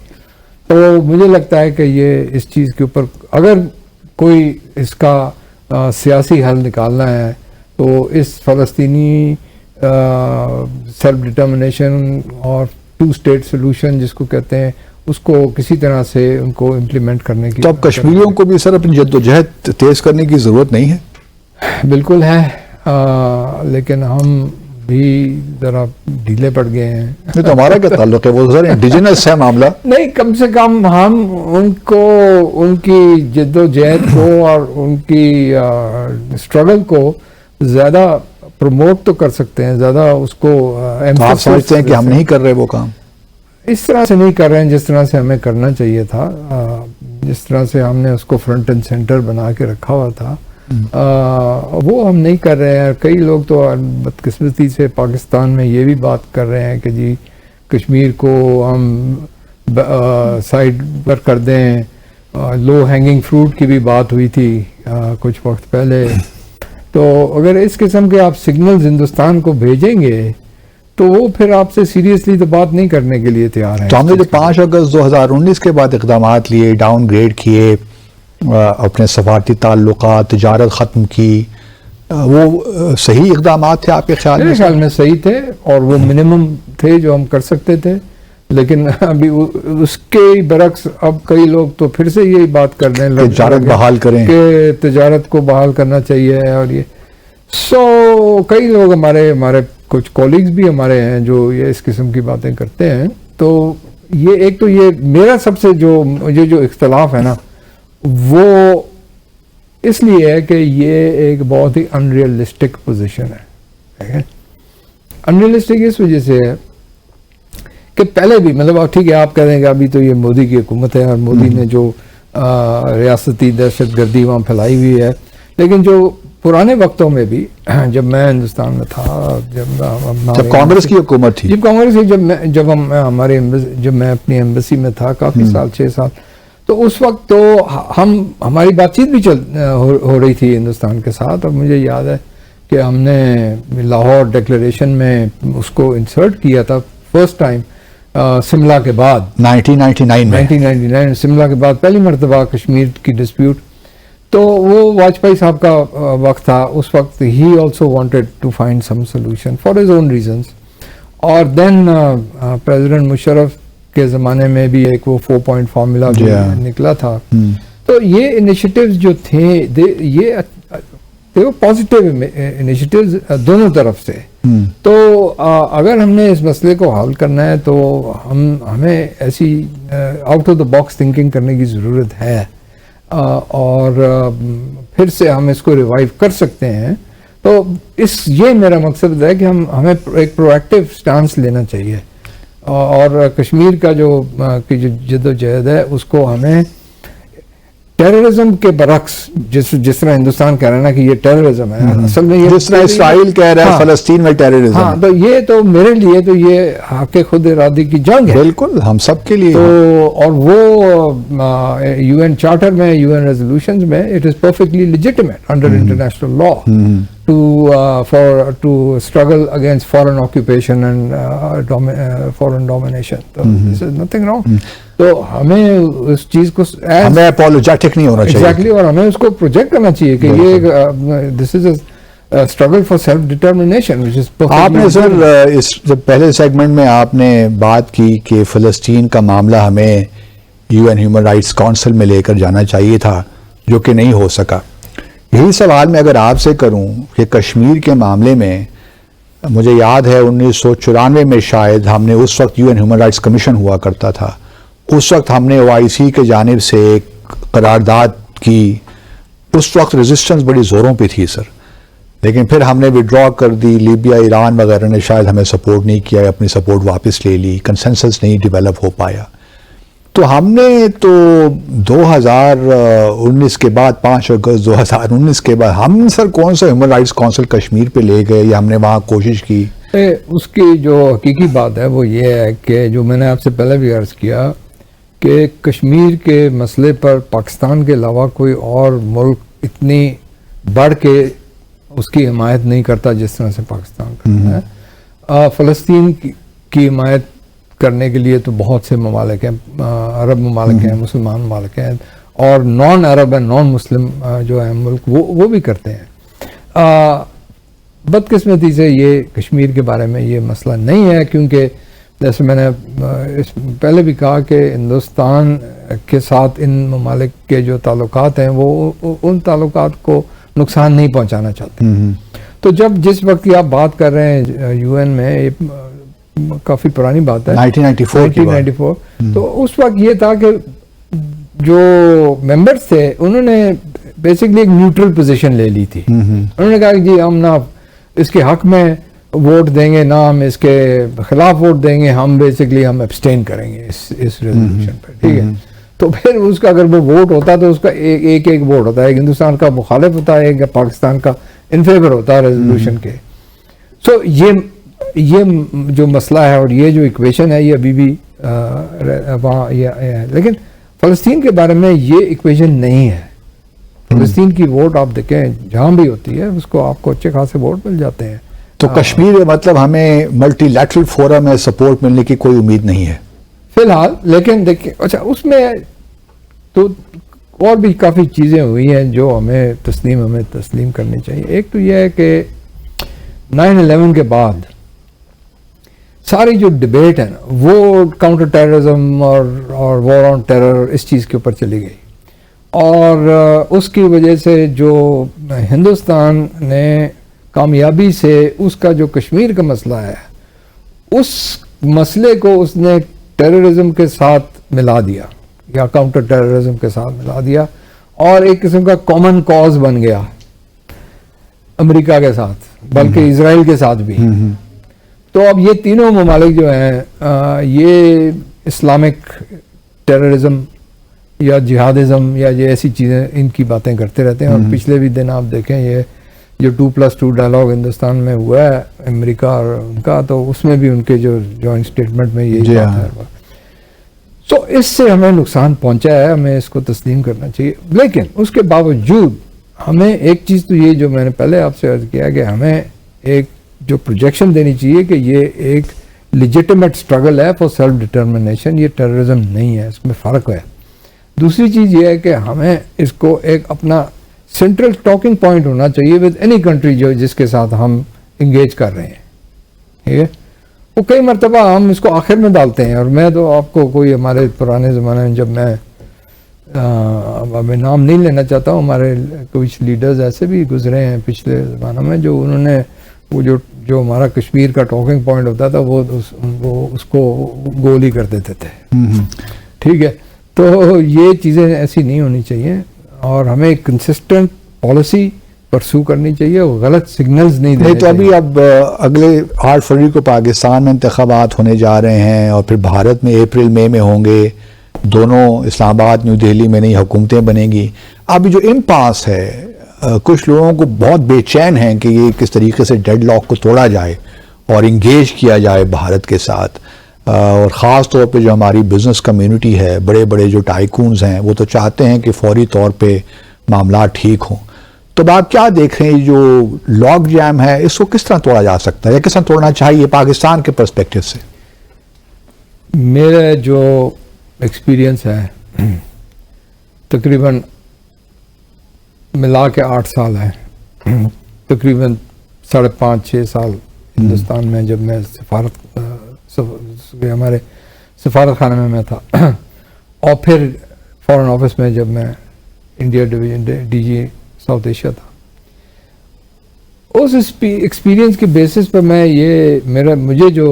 تو مجھے لگتا ہے کہ یہ اس چیز کے اوپر اگر کوئی اس کا سیاسی حل نکالنا ہے تو اس فلسطینی سیلف ڈٹرمنیشن اور 2 اسٹیٹ سولوشن جس کو کہتے ہیں اس کو کسی طرح سے ان کو امپلیمنٹ کرنے کی. تو اب کشمیریوں کو بھی سر اپنی جدوجہد تیز کرنے کی ضرورت نہیں ہے؟ بالکل ہے, لیکن ہم بھی ذرا ڈھیلے پڑ گئے ہیں. تو ہمارا کیا تعلق ہے, وہ سر انڈیجنس ہے معاملہ. نہیں, کم سے کم ہم ان کو ان کی جدوجہد کو اور ان کی اسٹرگل کو زیادہ پروموٹ تو کر سکتے ہیں, زیادہ اس کو. آپ سمجھتے ہیں کہ ہم نہیں کر رہے وہ کام؟ اس طرح سے نہیں کر رہے ہیں جس طرح سے ہمیں کرنا چاہیے تھا, جس طرح سے ہم نے اس کو فرنٹ اینڈ سینٹر بنا کے رکھا ہوا تھا وہ ہم نہیں کر رہے ہیں. کئی لوگ تو بدقسمتی سے پاکستان میں یہ بھی بات کر رہے ہیں کہ جی کشمیر کو ہم سائڈ پر کر دیں. لو ہینگنگ فروٹ کی بھی بات ہوئی تھی کچھ وقت پہلے. تو اگر اس قسم کے آپ سگنلز ہندوستان کو بھیجیں گے تو وہ پھر آپ سے سیریسلی تو بات نہیں کرنے کے لیے تیار ہیں. تو ہم نے جو 5 اگست 2019 کے بعد اقدامات لیے, ڈاؤن گریڈ کیے, اپنے سفارتی تعلقات, تجارت ختم کی, وہ صحیح اقدامات تھے آپ کے خیال میں؟ میرے خیال میں صحیح تھے اور وہ منیمم تھے جو ہم کر سکتے تھے. لیکن ابھی اس کے برعکس اب کئی لوگ تو پھر سے یہی بات کر رہے ہیں تجارت بحال کریں, کہ تجارت کو بحال کرنا چاہیے. اور یہ کئی لوگ ہمارے کچھ کولیگز بھی ہمارے ہیں جو یہ اس قسم کی باتیں کرتے ہیں. تو یہ ایک تو یہ میرا سب سے جو اختلاف ہے نا وہ اس لیے ہے کہ یہ ایک بہت ہی انریلسٹک پوزیشن ہے. انریلسٹک اس وجہ سے ہے کہ پہلے بھی مطلب ٹھیک ہے آپ کہہ رہے ہیں کہ ابھی تو یہ مودی کی حکومت ہے اور مودی نے جو ریاستی دہشت گردی وہاں پھیلائی ہوئی ہے, لیکن جو پرانے وقتوں میں بھی جب میں ہندوستان میں تھا, جب کانگریس کی حکومت تھی, جب میں اپنی ایمبیسی میں تھا کافی سال 6 سال, تو اس وقت تو ہماری بات چیت بھی ہو رہی تھی ہندوستان کے ساتھ. اور مجھے یاد ہے کہ ہم نے لاہور ڈکلیریشن میں اس کو انسرٹ کیا تھا فرسٹ ٹائم شملہ کے بعد 1999 شملہ کے بعد پہلی مرتبہ کشمیر کی ڈسپیوٹ. تو وہ واجپئی صاحب کا وقت تھا, اس وقت he also wanted to find some solution for his own reasons. اور دین پریزیڈنٹ مشرف کے زمانے میں بھی ایک وہ 4 پوائنٹ فارمولا نکلا تھا. تو یہ انیشیٹیوز جو تھے یہ دیکھو پازیٹیو انیشیٹیوز دونوں طرف سے. تو اگر ہم نے اس مسئلے کو حل کرنا ہے تو ہمیں ایسی out of the box thinking کرنے کی ضرورت ہے, اور پھر سے ہم اس کو ریوائیو کر سکتے ہیں. تو یہ میرا مقصد ہے کہ ہمیں ایک پرو ایکٹیو سٹانس لینا چاہیے, اور کشمیر کا جو جد و جہد ہے اس کو ہمیں ٹیررزم کے برعکس, جس طرح ہندوستان کہہ رہا ہے نا کہ یہ ٹیررزم ہے, اصل میں یہ جس طرح اسرائیل کہہ رہا ہے فلسطین میں ٹیررزم. ہاں, تو یہ تو میرے لیے تو یہ حق خود ارادی کی جنگ ہے. بالکل ہم سب کے لیے. تو اور وہ یو این چارٹر میں, یو این ریزولوشنز میں it is perfectly legitimate under international law to struggle against foreign occupation and foreign domination. So this is nothing wrong. تو ہمیں اس چیز کو ہمیں اپولوجیٹک نہیں ہونا چاہیے. ایگزیکٹلی, اور ہمیں اس کو پروجیکٹ کرنا چاہیے کہ یہ this is a struggle for self determination which is. آپ نے سر اس پہلے سیگمنٹ میں آپ نے بات کی کہ فلسطین کا معاملہ ہمیں U N human rights council میں لے کر جانا چاہیے تھا, جو کہ نہیں ہو سکا. یہی سوال میں اگر آپ سے کروں کہ کشمیر کے معاملے میں, مجھے یاد ہے 1994 میں شاید ہم نے, اس وقت U N human rights commission ہوا کرتا تھا, اس وقت ہم نے OIC کے جانب سے ایک قرارداد کی. اس وقت ریزسٹنس بڑی زوروں پہ تھی سر, لیکن پھر ہم نے وڈرا کر دی. لیبیا, ایران وغیرہ نے شاید ہمیں سپورٹ نہیں کیا, اپنی سپورٹ واپس لے لی, کنسنسس نہیں ڈیولپ ہو پایا. تو ہم نے تو 2019 کے بعد 5 اگست 2019 کے بعد ہم سر کون سا ہیومن رائٹس کونسل کشمیر پہ لے گئے یا ہم نے وہاں کوشش کی؟ اس کی جو حقیقی بات ہے وہ یہ ہے کہ جو میں نے آپ سے پہلے بھی عرض کیا کہ کشمیر کے مسئلے پر پاکستان کے علاوہ کوئی اور ملک اتنی بڑھ کے اس کی حمایت نہیں کرتا جس طرح سے پاکستان کرتا ہے. فلسطین کی حمایت کرنے کے لیے تو بہت سے ممالک ہیں, عرب ممالک ہیں, مسلمان ممالک ہیں, اور نان عرب اینڈ نان مسلم جو ہیں ملک وہ بھی کرتے ہیں. بدقسمتی سے یہ کشمیر کے بارے میں یہ مسئلہ نہیں ہے, کیونکہ جیسے میں نے پہلے بھی کہا کہ ہندوستان کے ساتھ ان ممالک کے جو تعلقات ہیں وہ ان تعلقات کو نقصان نہیں پہنچانا چاہتے. تو جس وقت کی آپ بات کر رہے ہیں یو این میں, کافی پرانی بات ہے, 1994, تو اس وقت یہ تھا کہ جو ممبرز تھے انہوں نے بیسکلی ایک نیوٹرل پوزیشن لے لی تھی. انہوں نے کہا کہ جی ہم نہ اس کے حق میں ووٹ دیں گے نہ ہم اس کے خلاف ووٹ دیں گے, ہم بیسکلی ہم ایبسٹین کریں گے اس ریزولوشن پہ. ٹھیک ہے, تو پھر اس کا اگر وہ ووٹ ہوتا تو اس کا ایک ووٹ ہوتا ہے, ایک ہندوستان کا مخالف ہوتا ہے, ایک پاکستان کا ان فیور ہوتا ہے ریزولوشن کے. سو یہ جو مسئلہ ہے اور یہ جو ایکویشن ہے یہ ابھی بھی وہاں ہے, لیکن فلسطین کے بارے میں یہ ایکویشن نہیں ہے. فلسطین کی ووٹ آپ دیکھیں جہاں بھی ہوتی ہے اس کو آپ کو اچھے خاصے ووٹ مل جاتے ہیں. تو کشمیر میں مطلب ہمیں ملٹی لیٹرل فورم میں سپورٹ ملنے کی کوئی امید نہیں ہے فی الحال. لیکن دیکھیں اچھا اس میں تو اور بھی کافی چیزیں ہوئی ہیں جو ہمیں تسلیم کرنی چاہیے. ایک تو یہ ہے کہ 9/11 کے بعد ساری جو ڈبیٹ ہے نا وہ کاؤنٹر ٹیررزم اور وار آن ٹیرر اس چیز کے اوپر چلی گئی, اور اس کی وجہ سے جو ہندوستان نے کامیابی سے اس کا جو کشمیر کا مسئلہ ہے اس مسئلے کو اس نے ٹیررزم کے ساتھ ملا دیا یا کاؤنٹر ٹیررزم کے ساتھ ملا دیا, اور ایک قسم کا کامن کاز بن گیا امریکہ کے ساتھ, بلکہ اسرائیل کے ساتھ بھی. تو اب یہ تینوں ممالک جو ہیں یہ اسلامک ٹیررزم یا جہادزم یا یہ ایسی چیزیں ان کی باتیں کرتے رہتے ہیں. اور پچھلے بھی دن آپ دیکھیں یہ جو 2+2 ڈائلاگ ہندوستان میں ہوا ہے امریکہ اور ان کا, تو اس میں بھی ان کے جو جوائنٹ اسٹیٹمنٹ میں یہی بات ہے. سو اس سے ہمیں نقصان پہنچا ہے, ہمیں اس کو تسلیم کرنا چاہیے. لیکن اس کے باوجود ہمیں ایک چیز تو یہ جو میں نے پہلے آپ سے عرض کیا کہ ہمیں ایک جو پروجیکشن دینی چاہیے کہ یہ ایک لیجٹمیٹ اسٹرگل ہے فار سیلف ڈٹرمنیشن, یہ ٹیررزم نہیں ہے, اس میں فرق ہے. دوسری چیز یہ ہے کہ ہمیں اس کو ایک اپنا سینٹرل ٹاکنگ پوائنٹ ہونا چاہیے ود اینی کنٹری جو جس کے ساتھ ہم انگیج کر رہے ہیں. ٹھیک ہے, وہ کئی مرتبہ ہم اس کو آخر میں ڈالتے ہیں, اور میں تو آپ کو کوئی ہمارے پرانے زمانے میں جب میں اب میں نام نہیں لینا چاہتا ہوں, ہمارے کچھ لیڈرز ایسے بھی گزرے ہیں پچھلے زمانوں میں جو انہوں نے وہ جو ہمارا کشمیر کا ٹاکنگ پوائنٹ ہوتا تھا وہ اس کو گول ہی کر دیتے تھے. ٹھیک ہے, تو یہ چیزیں ایسی نہیں ہونی چاہیے اور ہمیں ایک کنسسٹنٹ پالیسی پرسو کرنی چاہیے اور غلط سگنلز نہیں دینے تو ابھی اب اگلے 8 فروری کو پاکستان میں انتخابات ہونے جا رہے ہیں اور پھر بھارت میں اپریل مئی میں ہوں گے, دونوں اسلام آباد نیو دہلی میں نئی حکومتیں بنیں گی. ابھی جو امپاس ہے کچھ لوگوں کو بہت بے چین ہیں کہ یہ کس طریقے سے ڈیڈ لاک کو توڑا جائے اور انگیج کیا جائے بھارت کے ساتھ, اور خاص طور پہ جو ہماری بزنس کمیونٹی ہے, بڑے بڑے جو ٹائکونز ہیں وہ تو چاہتے ہیں کہ فوری طور پہ معاملات ٹھیک ہوں. تو آپ کیا دیکھ رہے ہیں جو لاک جیم ہے اس کو کس طرح توڑا جا سکتا ہے یا کس طرح توڑنا چاہیے پاکستان کے پرسپیکٹو سے؟ میرا جو ایکسپیرینس ہے تقریباً ملا کے 8 سال ہیں, تقریباً 5.5-6 سال ہندوستان میں جب میں ہمارے سفارت خانے میں تھا اور پھر فارن آفس میں جب میں India division D G south Asia تھا. اس ایکسپیرینس کے بیسس پر مجھے جو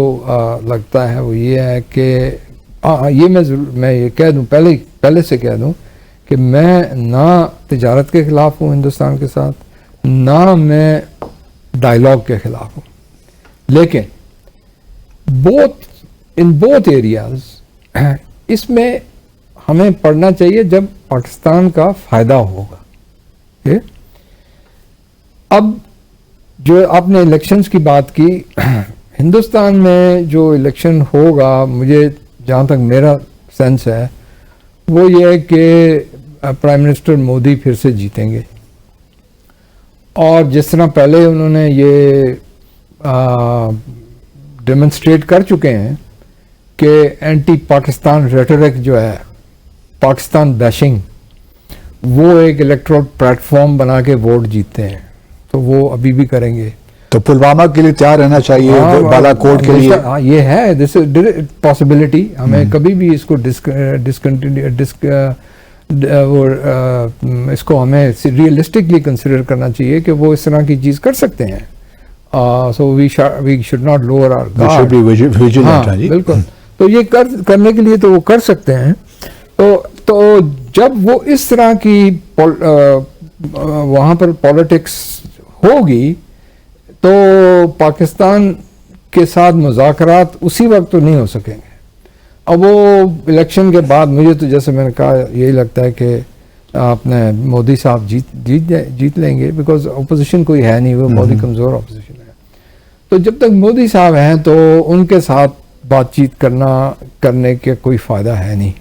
لگتا ہے وہ یہ ہے کہ یہ میں یہ کہہ دوں پہلے سے کہہ دوں کہ میں نہ تجارت کے خلاف ہوں ہندوستان کے ساتھ, نہ میں ڈائلاگ کے خلاف ہوں, لیکن ان بوتھ ایریاز اس میں ہمیں پڑھنا چاہیے جب پاکستان کا فائدہ ہوگا. اب جو آپ نے الیکشنز کی بات کی, ہندوستان میں جو الیکشن ہوگا مجھے جہاں تک میرا سینس ہے وہ یہ ہے کہ پرائم منسٹر مودی پھر سے جیتیں گے, اور جس طرح پہلے انہوں نے یہ ڈیمونسٹریٹ کر چکے ہیں کہ اینٹی پاکستان ریٹورک جو ہے, پاکستان بیشنگ, وہ ایک الیکٹرل پلیٹ فارم بنا کے ووٹ جیتتے ہیں, تو وہ ابھی بھی کریں گے. تو پلوامہ کے لیے تیار رہنا چاہیے, بالا کوٹ کے لیے یہ ہے دس پاسبلٹی. ہمیں کبھی بھی اس کو اس کو ہمیں ریئلسٹکلی کنسیڈر کرنا چاہیے کہ وہ اس طرح کی چیز کر سکتے ہیں. So we should not lower our guard. بالکل, تو یہ کرنے کے لیے تو وہ کر سکتے ہیں. تو جب وہ اس طرح کی وہاں پر پالیٹکس ہوگی تو پاکستان کے ساتھ مذاکرات اسی وقت تو نہیں ہو سکیں گے. اب وہ الیکشن کے بعد مجھے تو جیسے میں نے کہا یہی لگتا ہے کہ آپ نے مودی صاحب جیت لیں گے, بیکاز اپوزیشن کوئی ہے نہیں, وہ بہت ہی کمزور اپوزیشن ہے. تو جب تک مودی صاحب ہیں تو ان کے ساتھ بات چیت کرنے کے کوئی فائدہ ہے نہیں.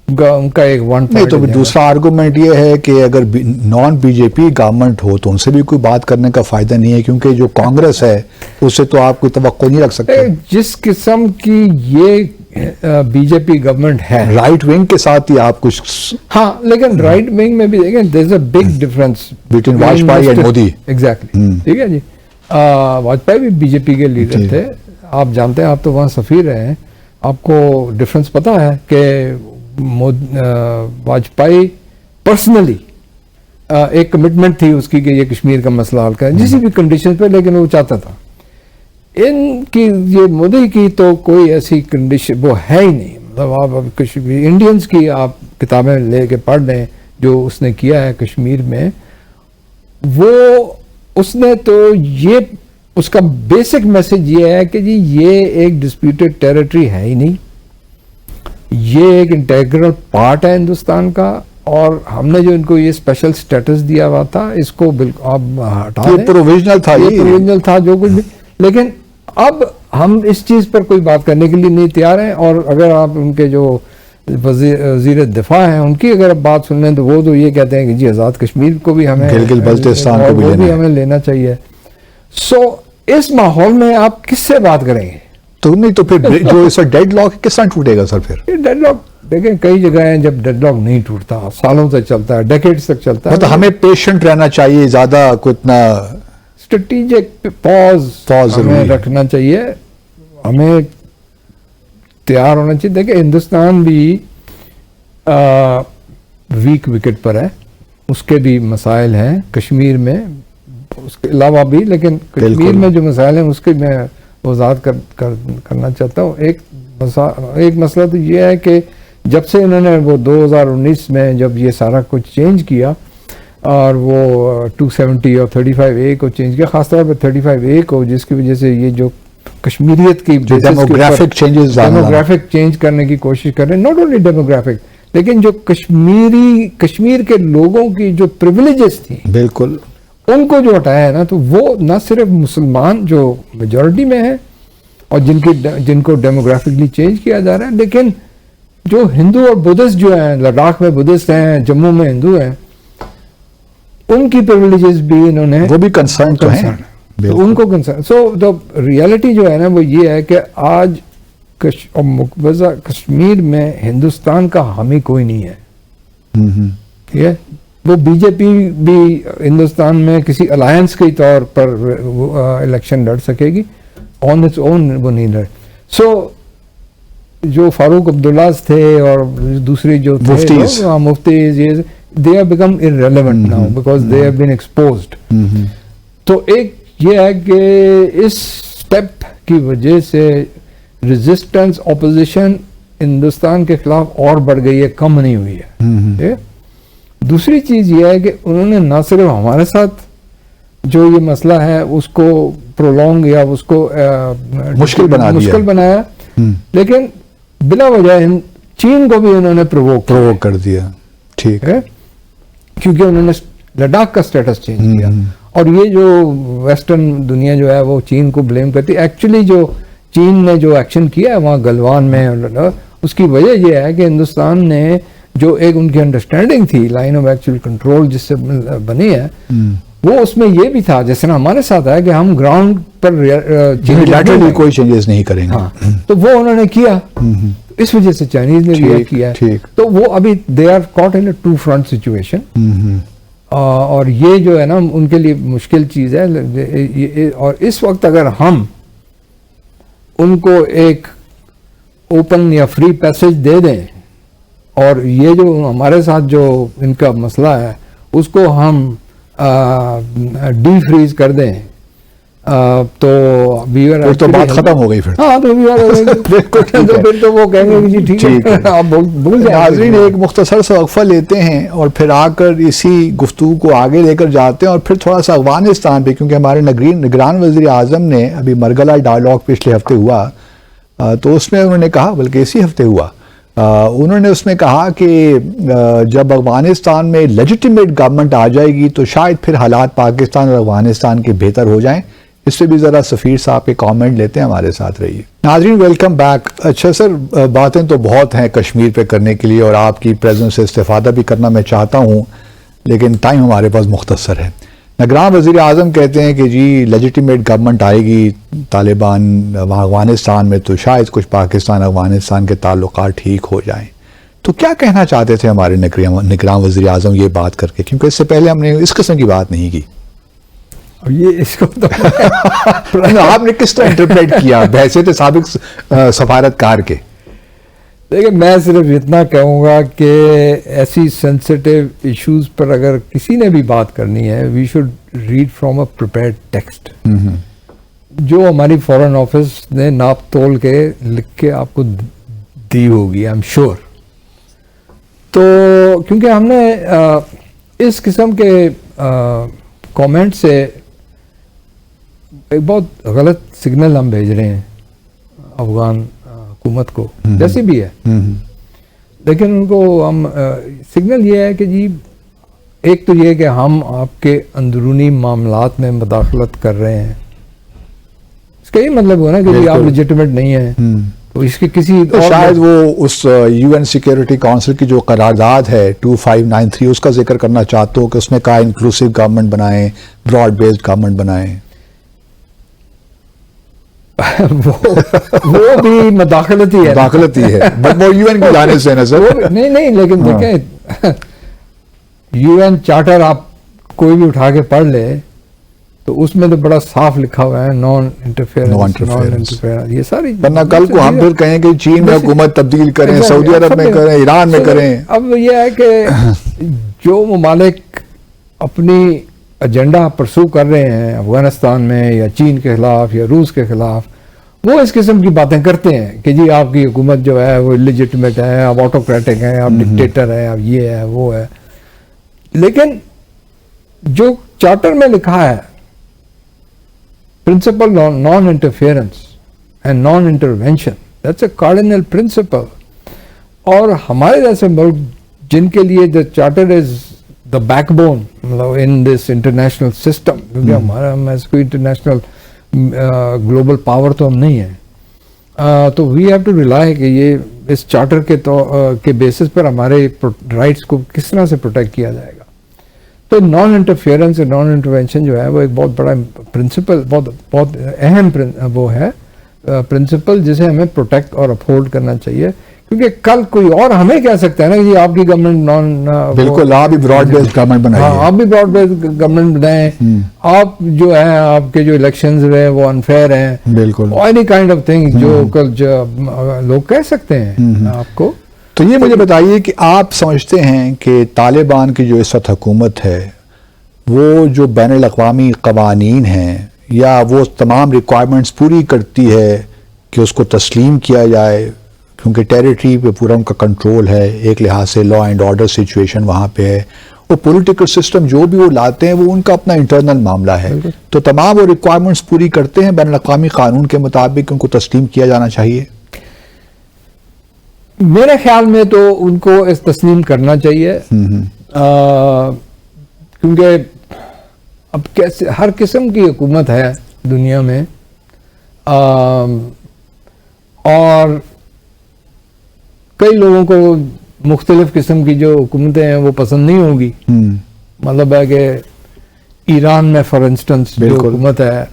ان کا ایک نہیں تو دوسرا آرگومنٹ یہ ہے کہ اگر naan B J P government ہو تو ان سے بھی کوئی بات کرنے کا فائدہ نہیں ہے, کیونکہ جو کانگریس ہے اس سے تو آپ کوئی توقع نہیں رکھ سکتے. جس قسم کی یہ بی جے پی گورنمنٹ ہے, رائٹ ونگ کے ساتھ ہی آپ کچھ, ہاں, لیکن رائٹ ونگ میں بھی دیکھیں there is a big difference between Vajpayee and Modi. Exactly, ٹھیک ہے جی. واجپئی بھی بی جے پی کے لیڈر تھے, آپ جانتے ہیں, آپ تو وہاں سفیر رہے ہیں, آپ کو ڈفرنس پتا ہے کہ واجپئی پرسنلی ایک کمٹمنٹ تھی اس کی کہ یہ کشمیر کا مسئلہ حل کرے کسی بھی کنڈیشن پہ, لیکن وہ چاہتا تھا. ان کی یہ مودی کی تو کوئی ایسی کنڈیشن وہ ہے ہی نہیں. مطلب آپ کشمیر انڈینز کی آپ کتابیں لے کے پڑھ لیں جو اس نے کیا ہے کشمیر میں, وہ اس نے تو یہ اس کا بیسک میسج یہ ہے کہ جی یہ ایک ڈسپیوٹڈ ٹیریٹری ہے ہی نہیں, یہ ایک انٹیگرل پارٹ ہے ہندوستان کا, اور ہم نے جو ان کو یہ اسپیشل سٹیٹس دیا ہوا تھا اس کو بالکل آپ ہٹا دیں. پروویژنل تھا, یہ پروویژنل تھا جو کچھ بھی, لیکن اب ہم اس چیز پر کوئی بات کرنے کے لیے نہیں تیار ہیں. اور اگر آپ ان کے جو وزیر دفاع ہیں ان کی اگر آپ بات سن لیں تو وہ تو یہ کہتے ہیں کہ جی آزاد کشمیر کو بھی ہمیں گلگت بلتستان کو بھی ہمیں لینا چاہیے. سو اس ماحول میں آپ کس سے بات کریں گے؟ تو نہیں تو پھر جو اس ڈیڈ لاک کس طرح ٹوٹے گا سر؟ پھر ڈیڈ لاک دیکھیں کئی جگہ ہیں جب ڈیڈ لاک نہیں ٹوٹتا, سالوں تک چلتا ہے, ڈیکیڈز تک چلتا ہے. مطلب ہمیں پیشنٹ رہنا چاہیے, زیادہ کو اتنا اسٹریٹجک پاز ہمیں رکھنا چاہیے, ہمیں تیار ہونا چاہیے. دیکھیں ہندوستان بھی ویک وکٹ پر ہے, اس کے بھی مسائل ہیں کشمیر میں, اس کے علاوہ بھی, لیکن کشمیر میں جو مسائل ہیں اس کے میں وضاحت کرنا چاہتا ہوں. ایک مسئلہ تو یہ ہے کہ جب سے انہوں نے وہ 2019 میں جب یہ سارا کچھ چینج کیا اور وہ 270 اور 35A کو چینج کیا, خاص طور پہ 35A کو, جس کی وجہ سے یہ جو کشمیریت کی ڈیموگرافک چینج کرنے کی کوشش کر رہے ہیں, ناٹ اونلی ڈیموگرافک لیکن جو کشمیر کے لوگوں کی جو پریویلیجز تھیں بالکل ان کو جو ہٹایا ہے نا, تو وہ نہ صرف مسلمان جو میجورٹی میں ہیں اور جن کو ڈیموگرافکلی چینج کیا جا رہا ہے, لیکن جو ہندو اور بدھسٹ جو ہیں, لداخ میں بدھسٹ ہیں, جموں میں ہندو ہیں, ان کی پریویلیجز بھی انہوں نے, وہ بھی کنسرن تو ہیں, ان کو کنسرن. سو ریالٹی جو ہے نا وہ یہ ہے کہ آج مقبوضہ کشمیر میں ہندوستان کا حامی کوئی نہیں ہے. ٹھیک ہے, وہ بی جے پی بھی ہندوستان میں کسی الائنس کے طور پر الیکشن لڑ سکے گی, آن اٹس اون وہ نہیں لڑ. سو جو فاروق عبداللہ تھے اور دوسری جو مفتیز, they have become irrelevant now because they have been exposed. تو ایک یہ ہے کہ اس سٹیپ کی وجہ سے ریزسٹنس اپوزیشن ہندوستان کے خلاف اور بڑھ گئی ہے, کم نہیں ہوئی ہے. دوسری چیز یہ ہے کہ انہوں نے نہ صرف ہمارے ساتھ جو یہ مسئلہ ہے اس کو پرولونگ یا اس کو مشکل بنایا, لیکن بلا وجہ چین کو بھی انہوں نے پرووک کر دیا. ٹھیک ہے, کیونکہ انہوں نے لداخ کا اسٹیٹس چینج کیا, اور یہ جو ویسٹرن دنیا جو ہے وہ چین کو بلیم کرتی. ایکچولی جو چین نے جو ایکشن کیا ہے وہاں گلوان میں, اس کی وجہ یہ ہے کہ ہندوستان نے جو ایک ان کی انڈرسٹینڈنگ تھی, لائن آف ایکچوئل کنٹرول جس سے بنی ہے, وہ اس میں یہ بھی تھا جس طرح ہمارے ساتھ ہے کہ ہم گراؤنڈ پر کوئی چینجز نہیں کریں گے. تو وہ انہوں نے کیا, اس وجہ سے چائنیز نے بھی کیا ہے. تو وہ ابھی they are caught in two front situation, اور یہ جو ہے نا ان کے لیے مشکل چیز ہے. اور اس وقت اگر ہم ان کو ایک اوپن یا فری پیسج دے دیں اور یہ جو ہمارے ساتھ جو ان کا مسئلہ ہے اس کو ہم ڈی فریز کر دیں, تو بات ختم ہو گئی پھر. ہاں, تو پھر تو وہ کہیں گے جی ٹھیک ہے آپ بھول جائیں. ناظرین ایک مختصر سا وقفہ لیتے ہیں اور پھر آ کر اسی گفتگو کو آگے لے کر جاتے ہیں, اور پھر تھوڑا سا افغانستان پہ, کیونکہ ہمارے نگران وزیر اعظم نے ابھی مرگلہ ڈائلاگ پچھلے ہفتے ہوا, تو اس میں انہوں نے کہا, بلکہ اسی ہفتے ہوا, انہوں نے اس میں کہا کہ جب افغانستان میں لیجیٹیمیٹ گورنمنٹ آ جائے گی تو شاید پھر حالات پاکستان اور افغانستان کے بہتر ہو جائیں. اس سے بھی ذرا سفیر صاحب کے کامنٹ لیتے ہیں, ہمارے ساتھ رہیے. ناظرین ویلکم بیک. اچھا سر, باتیں تو بہت ہیں کشمیر پہ کرنے کے لیے اور آپ کی پریزنس سے استفادہ بھی کرنا میں چاہتا ہوں, لیکن ٹائم ہمارے پاس مختصر ہے. نگران وزیر اعظم کہتے ہیں کہ جی لیجیٹیمیٹ گورنمنٹ آئے گی طالبان افغانستان میں تو شاید کچھ پاکستان افغانستان کے تعلقات ٹھیک ہو جائیں. تو کیا کہنا چاہتے تھے ہمارے نگران وزیر اعظم یہ بات کر کے, کیونکہ اس سے پہلے ہم نے اس قسم کی بات نہیں کی. یہ اس کو تو آپ نے کس طرح انٹرپریٹ کیا بحیثیت سابق سفارتکار کے؟ دیکھیں, میں صرف اتنا کہوں گا کہ ایسی سینسٹیو ایشوز پر اگر کسی نے بھی بات کرنی ہے, we should read from a prepared text جو ہماری فارن آفس نے ناپ تول کے لکھ کے آپ کو دی ہوگی, آئی ایم شیور. تو کیونکہ ہم نے اس قسم کے کامنٹ سے ایک بہت غلط سگنل ہم بھیج رہے ہیں افغان حکومت کو, جیسے بھی ہے, لیکن ان کو ہم سگنل یہ ہے کہ جی ایک تو یہ کہ ہم آپ کے اندرونی معاملات میں مداخلت کر رہے ہیں, اس کا یہ مطلب ہوا نا کہ جی آپ لیجیٹیمیٹ نہیں ہیں, تو اس کے کسی شاید وہ اس یو این سیکیورٹی کونسل کی جو قرارداد ہے 2593 اس کا ذکر کرنا چاہتے ہو کہ اس میں کہا انکلوسیو گورنمنٹ بنائیں, براڈ بیسڈ گورنمنٹ بنائیں. وہ بھی مداخلت ہی ہے بٹ وہ یو این کی جانب سے نا سر. نہیں, لیکن دیکھیں یو این چارٹر آپ کوئی بھی اٹھا کے پڑھ لے تو اس میں تو بڑا صاف لکھا ہوا ہے نان انٹرفیئرنس. یہ ساری ورنہ کل کو ہم پھر کہیں کہ چین میں حکومت تبدیل کریں, سعودی عرب میں کریں, ایران میں کریں. اب یہ ہے کہ جو ممالک اپنی ایجنڈا پرسو کر رہے ہیں افغانستان میں یا چین کے خلاف یا روس کے خلاف، وہ اس قسم کی باتیں کرتے ہیں کہ جی آپ کی حکومت جو ہے وہ لیجٹمیٹ ہے، آپ آٹوکریٹک ہیں، آپ ڈکٹیٹر ہیں، آپ یہ ہے وہ ہے. لیکن جو چارٹر میں لکھا ہے principle non interference and non intervention, that's a cardinal principle. اور ہمارے جیسے ملک جن کے لیے the charter is the backbone in this international system, کیونکہ ہمارا کوئی انٹرنیشنل گلوبل پاور تو ہم نہیں ہیں، تو وی ہیو ٹو ریلائی کہ یہ اس چارٹر کے بیسس پر ہمارے رائٹس کو کس طرح سے پروٹیکٹ کیا جائے گا. تو نان انٹرفیئرنس اور نان انٹرونشن جو ہے وہ ایک بہت بڑا پرنسپل، بہت اہم وہ ہے پرنسپل جسے ہمیں پروٹیکٹ اور اپہولڈ کرنا چاہیے. کیونکہ کل کوئی اور ہمیں کہہ سکتا ہے نا کہ جی آپ کی گورنمنٹ نان، بالکل آپ بھی براڈ بیسڈ گورنمنٹ بنائیں، آپ بھی براڈ بیسڈ گورنمنٹ بنائیں، آپ جو ہیں آپ کے جو الیکشنز ہیں وہ انفیئر ہیں، بالکل اینی کائنڈ آف تھنگ جو کل لوگ کہہ سکتے ہیں آپ کو. تو یہ مجھے بتائیے کہ آپ سمجھتے ہیں کہ طالبان کی جو اس وقت حکومت ہے وہ جو بین الاقوامی قوانین ہیں یا وہ تمام ریکوائرمنٹس پوری کرتی ہے کہ اس کو تسلیم کیا جائے، کیونکہ ٹیریٹری پہ پورا ان کا کنٹرول ہے، ایک لحاظ سے لا اینڈ آرڈر سچویشن وہاں پہ ہے، وہ پولیٹیکل سسٹم جو بھی وہ لاتے ہیں وہ ان کا اپنا انٹرنل معاملہ ہے، تو تمام وہ ریکوائرمنٹس پوری کرتے ہیں بین الاقوامی قانون کے مطابق ان کو تسلیم کیا جانا چاہیے؟ میرے خیال میں تو ان کو اس تسلیم کرنا چاہیے، کیونکہ اب کیسے ہر قسم کی حکومت ہے دنیا میں، اور کئی لوگوں کو مختلف قسم کی جو حکومتیں ہیں وہ پسند نہیں ہوگی. مطلب ہے کہ ایران میں فار انسٹنس جو حکومت ہے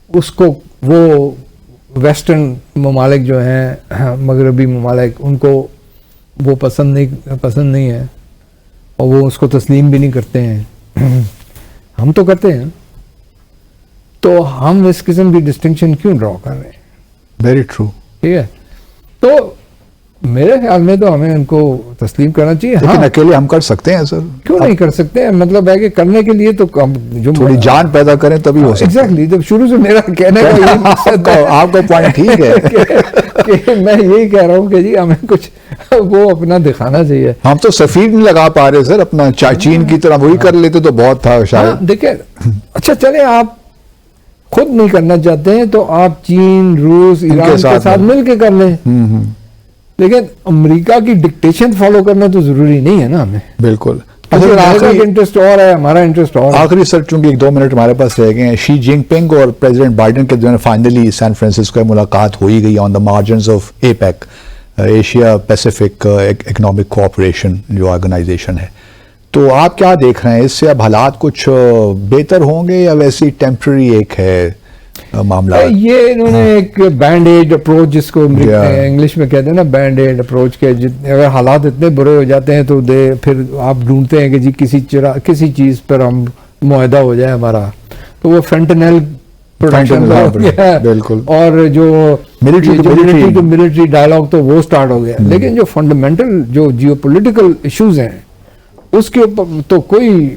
اس کو وہ ویسٹرن ممالک جو ہیں مغربی ممالک ان کو وہ پسند نہیں ہے اور وہ اس کو تسلیم بھی نہیں کرتے ہیں. ہم تو کرتے ہیں، تو ہم اس قسم کی ڈسٹنکشن کیوں ڈرا کر رہے ہیں؟ Very true. ٹھیک ہے، تو میرے خیال میں تو ہمیں ان کو تسلیم کرنا چاہیے. لیکن اکیلے ہم کر سکتے ہیں سر؟ کیوں نہیں کر سکتے ہیں؟ مطلب ہے کہ کرنے کے لیے تو جو تھوڑی جان پیدا کریں تبھی ہو سکتا ہے. ایگزیکٹلی، جب شروع سے میرا کہنے کا یہی مقصد ہے، آپ کا پوائنٹ ٹھیک ہے کہ میں یہی کہہ رہا ہوں کہ جی ہمیں کچھ وہ اپنا دکھانا چاہیے. ہم تو سفیر نہیں لگا پا رہے سر اپنا، چین کی طرح وہی کر لیتے تو بہت تھا شاید. دیکھیں، اچھا چلے آپ خود نہیں کرنا چاہتے ہیں تو آپ چین، روس، ایران کے ساتھ مل کے کر لیں، لیکن امریکہ کی ڈکٹیشن فالو کرنا تو ضروری نہیں ہے نا ہمیں. بالکل. انٹرسٹ اور ہے، ہمارا انٹرسٹ اور. آخری سر چونکہ 1-2 منٹ ہمارے پاس رہ گئے ہیں، شی جن پنگ اور پریزیڈنٹ بائیڈن کے دوران فائنلی سین فرانسسکو میں ملاقات ہو ہی گئی on the margins of APEC, Asia Pacific economic cooperation جو آرگنائزیشن ہے. تو آپ کیا دیکھ رہے ہیں اس سے؟ اب حالات کچھ بہتر ہوں گے یا ویسی ٹیمپرری ایک ہے معاملہ؟ یہ انہوں نے ایک بینڈ ایڈ اپروچ، جس کو انگلش میں کہتے ہیں نا بینڈ ایڈ اپروچ، کے اگر حالات اتنے برے ہو جاتے ہیں تو پھر آپ ڈھونڈتے ہیں کہ جی کسی چیز پر ہم معاہدہ ہو جائے ہمارا، تو وہ فینٹنل پروڈکشن بالکل، اور جو ملٹری ڈائلاگ تو وہ سٹارٹ ہو گیا. لیکن جو فنڈامنٹل جو جیو پولیٹیکل ایشوز ہیں اس کے اوپر تو کوئی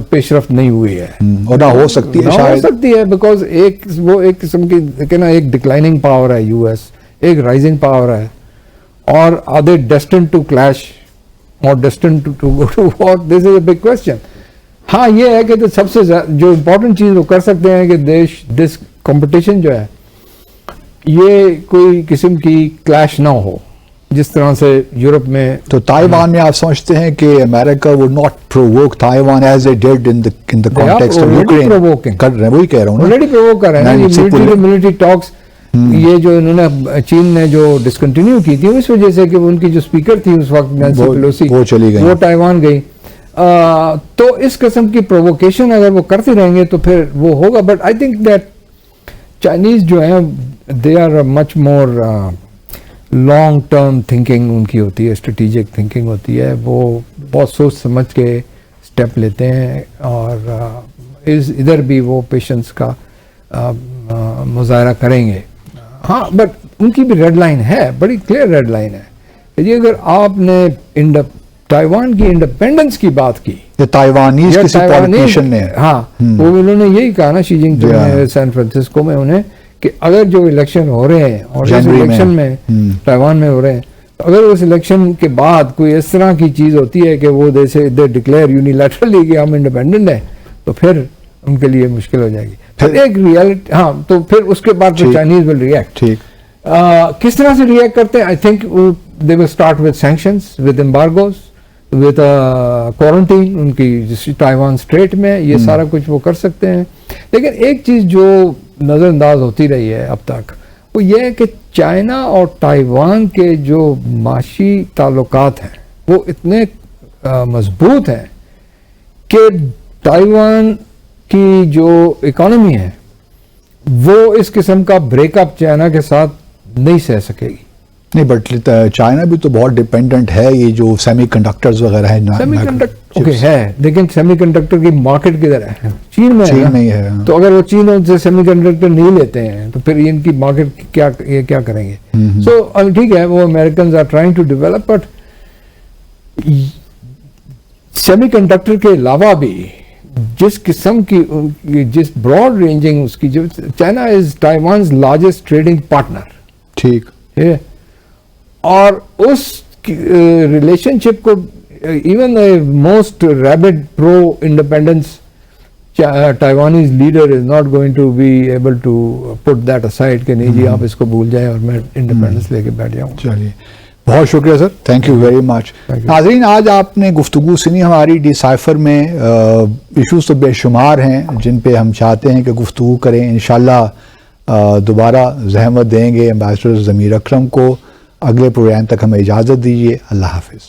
پیش رفت نہیں ہوئی ہے، اور نہ ہو سکتی ہے، بیکاز وہ ایک قسم کی نا ایک ڈکلائننگ پاور ہے یو ایس، ایک رائزنگ پاور ہے، اور are they destined to clash اور destined to go to war? This is a big question. ہاں یہ ہے کہ سب سے جو امپورٹنٹ چیز وہ کر سکتے ہیں کہ دس کمپٹیشن جو ہے یہ کوئی قسم کی کلیش نہ ہو جس طرح سے یورپ میں. تو تائیوان میں آپ سمجھتے ہیں کہ امریکہ would not provoke Taiwan as they did in the context of Ukraine؟ کر رہے ہیں، وہی کہہ رہا ہوں نا، already provoke کر رہے ہیں. ملٹری ٹاکس یہ جو انہوں نے چین نے جو ڈسکنٹینیو کی تھی اس وجہ سے کہ ان کی جو اسپیکر تھی اس وقت نینسی پیلوسی، وہ چلی گئی، وہ تائیوان گئی. تو اس قسم کی پرووکیشن اگر وہ کرتے رہیں گے تو پھر وہ ہوگا. But I think that Chinese جو ہیں they are much more long term thinking ان کی ہوتی ہے، اسٹریٹجک تھنکنگ ہوتی ہے، وہ بہت سوچ سمجھ کے اسٹیپ لیتے ہیں، اور ادھر بھی وہ پیشنس کا مظاہرہ کریں گے. ہاں بٹ ان کی بھی ریڈ لائن ہے، بڑی کلیئر ریڈ لائن ہے یہ اگر آپ نے تائیوان کی انڈیپینڈنس کی بات کی, تائیوانیز کسی پولیٹیشین نے, ہاں وہ انہوں نے یہی کہا نا شی جن پنگ نے سین فرانسسکو میں انہیں, کہ اگر جو الیکشن ہو رہے ہیں اور اس الیکشن میں تائیوان میں ہو رہے ہیں, اگر اس الیکشن کے بعد کوئی اس طرح کی چیز ہوتی ہے کہ وہ جیسے دے ڈکلیئر یونیلیٹرلی کہ ہم انڈیپینڈنٹ ہیں, تو پھر ان کے لیے مشکل ہو جائے گی. پھر ایک ریئلٹی, ہاں تو پھر اس کے بعد چائنیز ول ریئیکٹ. ٹھیک, کس طرح سے ریئیکٹ کرتے ہیں؟ I think they will start with sanctions, with embargoes, with quarantine ان کی تائیوان اسٹریٹ میں, یہ سارا کچھ وہ کر سکتے ہیں. لیکن ایک چیز جو نظر انداز ہوتی رہی ہے اب تک, وہ یہ ہے کہ چائنا اور تائیوان کے جو معاشی تعلقات ہیں وہ اتنے مضبوط ہیں کہ تائیوان کی جو اکانومی ہے وہ اس قسم کا بریک اپ چائنا کے ساتھ نہیں سہ سکے گی. نہیں, بٹ چائنا بھی تو بہت ڈیپینڈنٹ ہے, یہ جو سیمی کنڈکٹرز وغیرہ ہے. سیمی کنڈکٹر ہے, لیکن سیمی کنڈکٹر کی مارکیٹ کدھر ہے؟ چین میں ہے. تو اگر وہ چین سے سیمی کنڈکٹر نہیں لیتے ہیں تو پھر ان کی مارکیٹ کیا کریں گے؟ سو ٹھیک ہے, وہ Americans are trying to develop, but semiconductor کے علاوہ بھی جس قسم کی جس براڈ رینجنگ اس کی, جو China is Taiwan's largest trading partner. ٹھیک ہے, اور اس ریلیشن شپ کو even most rabid pro independence Taiwanese leader is not going to be able to put that aside کہ نہیں جی آپ اس کو بھول جائیں اور میں انڈیپینڈنس لے کے بیٹھ جاؤں. چلیے, بہت شکریہ سر, تھینک یو ویری مچ. ناظرین, آج آپ نے گفتگو سنی ہماری ڈی سائفر میں. ایشوز تو بے شمار ہیں جن پہ ہم چاہتے ہیں کہ گفتگو کریں. انشاءاللہ دوبارہ زحمت دیں گے ایمبیسڈر ضمیر اکرم کو. اگلے پروگرام تک ہمیں اجازت دیجیے. اللہ حافظ.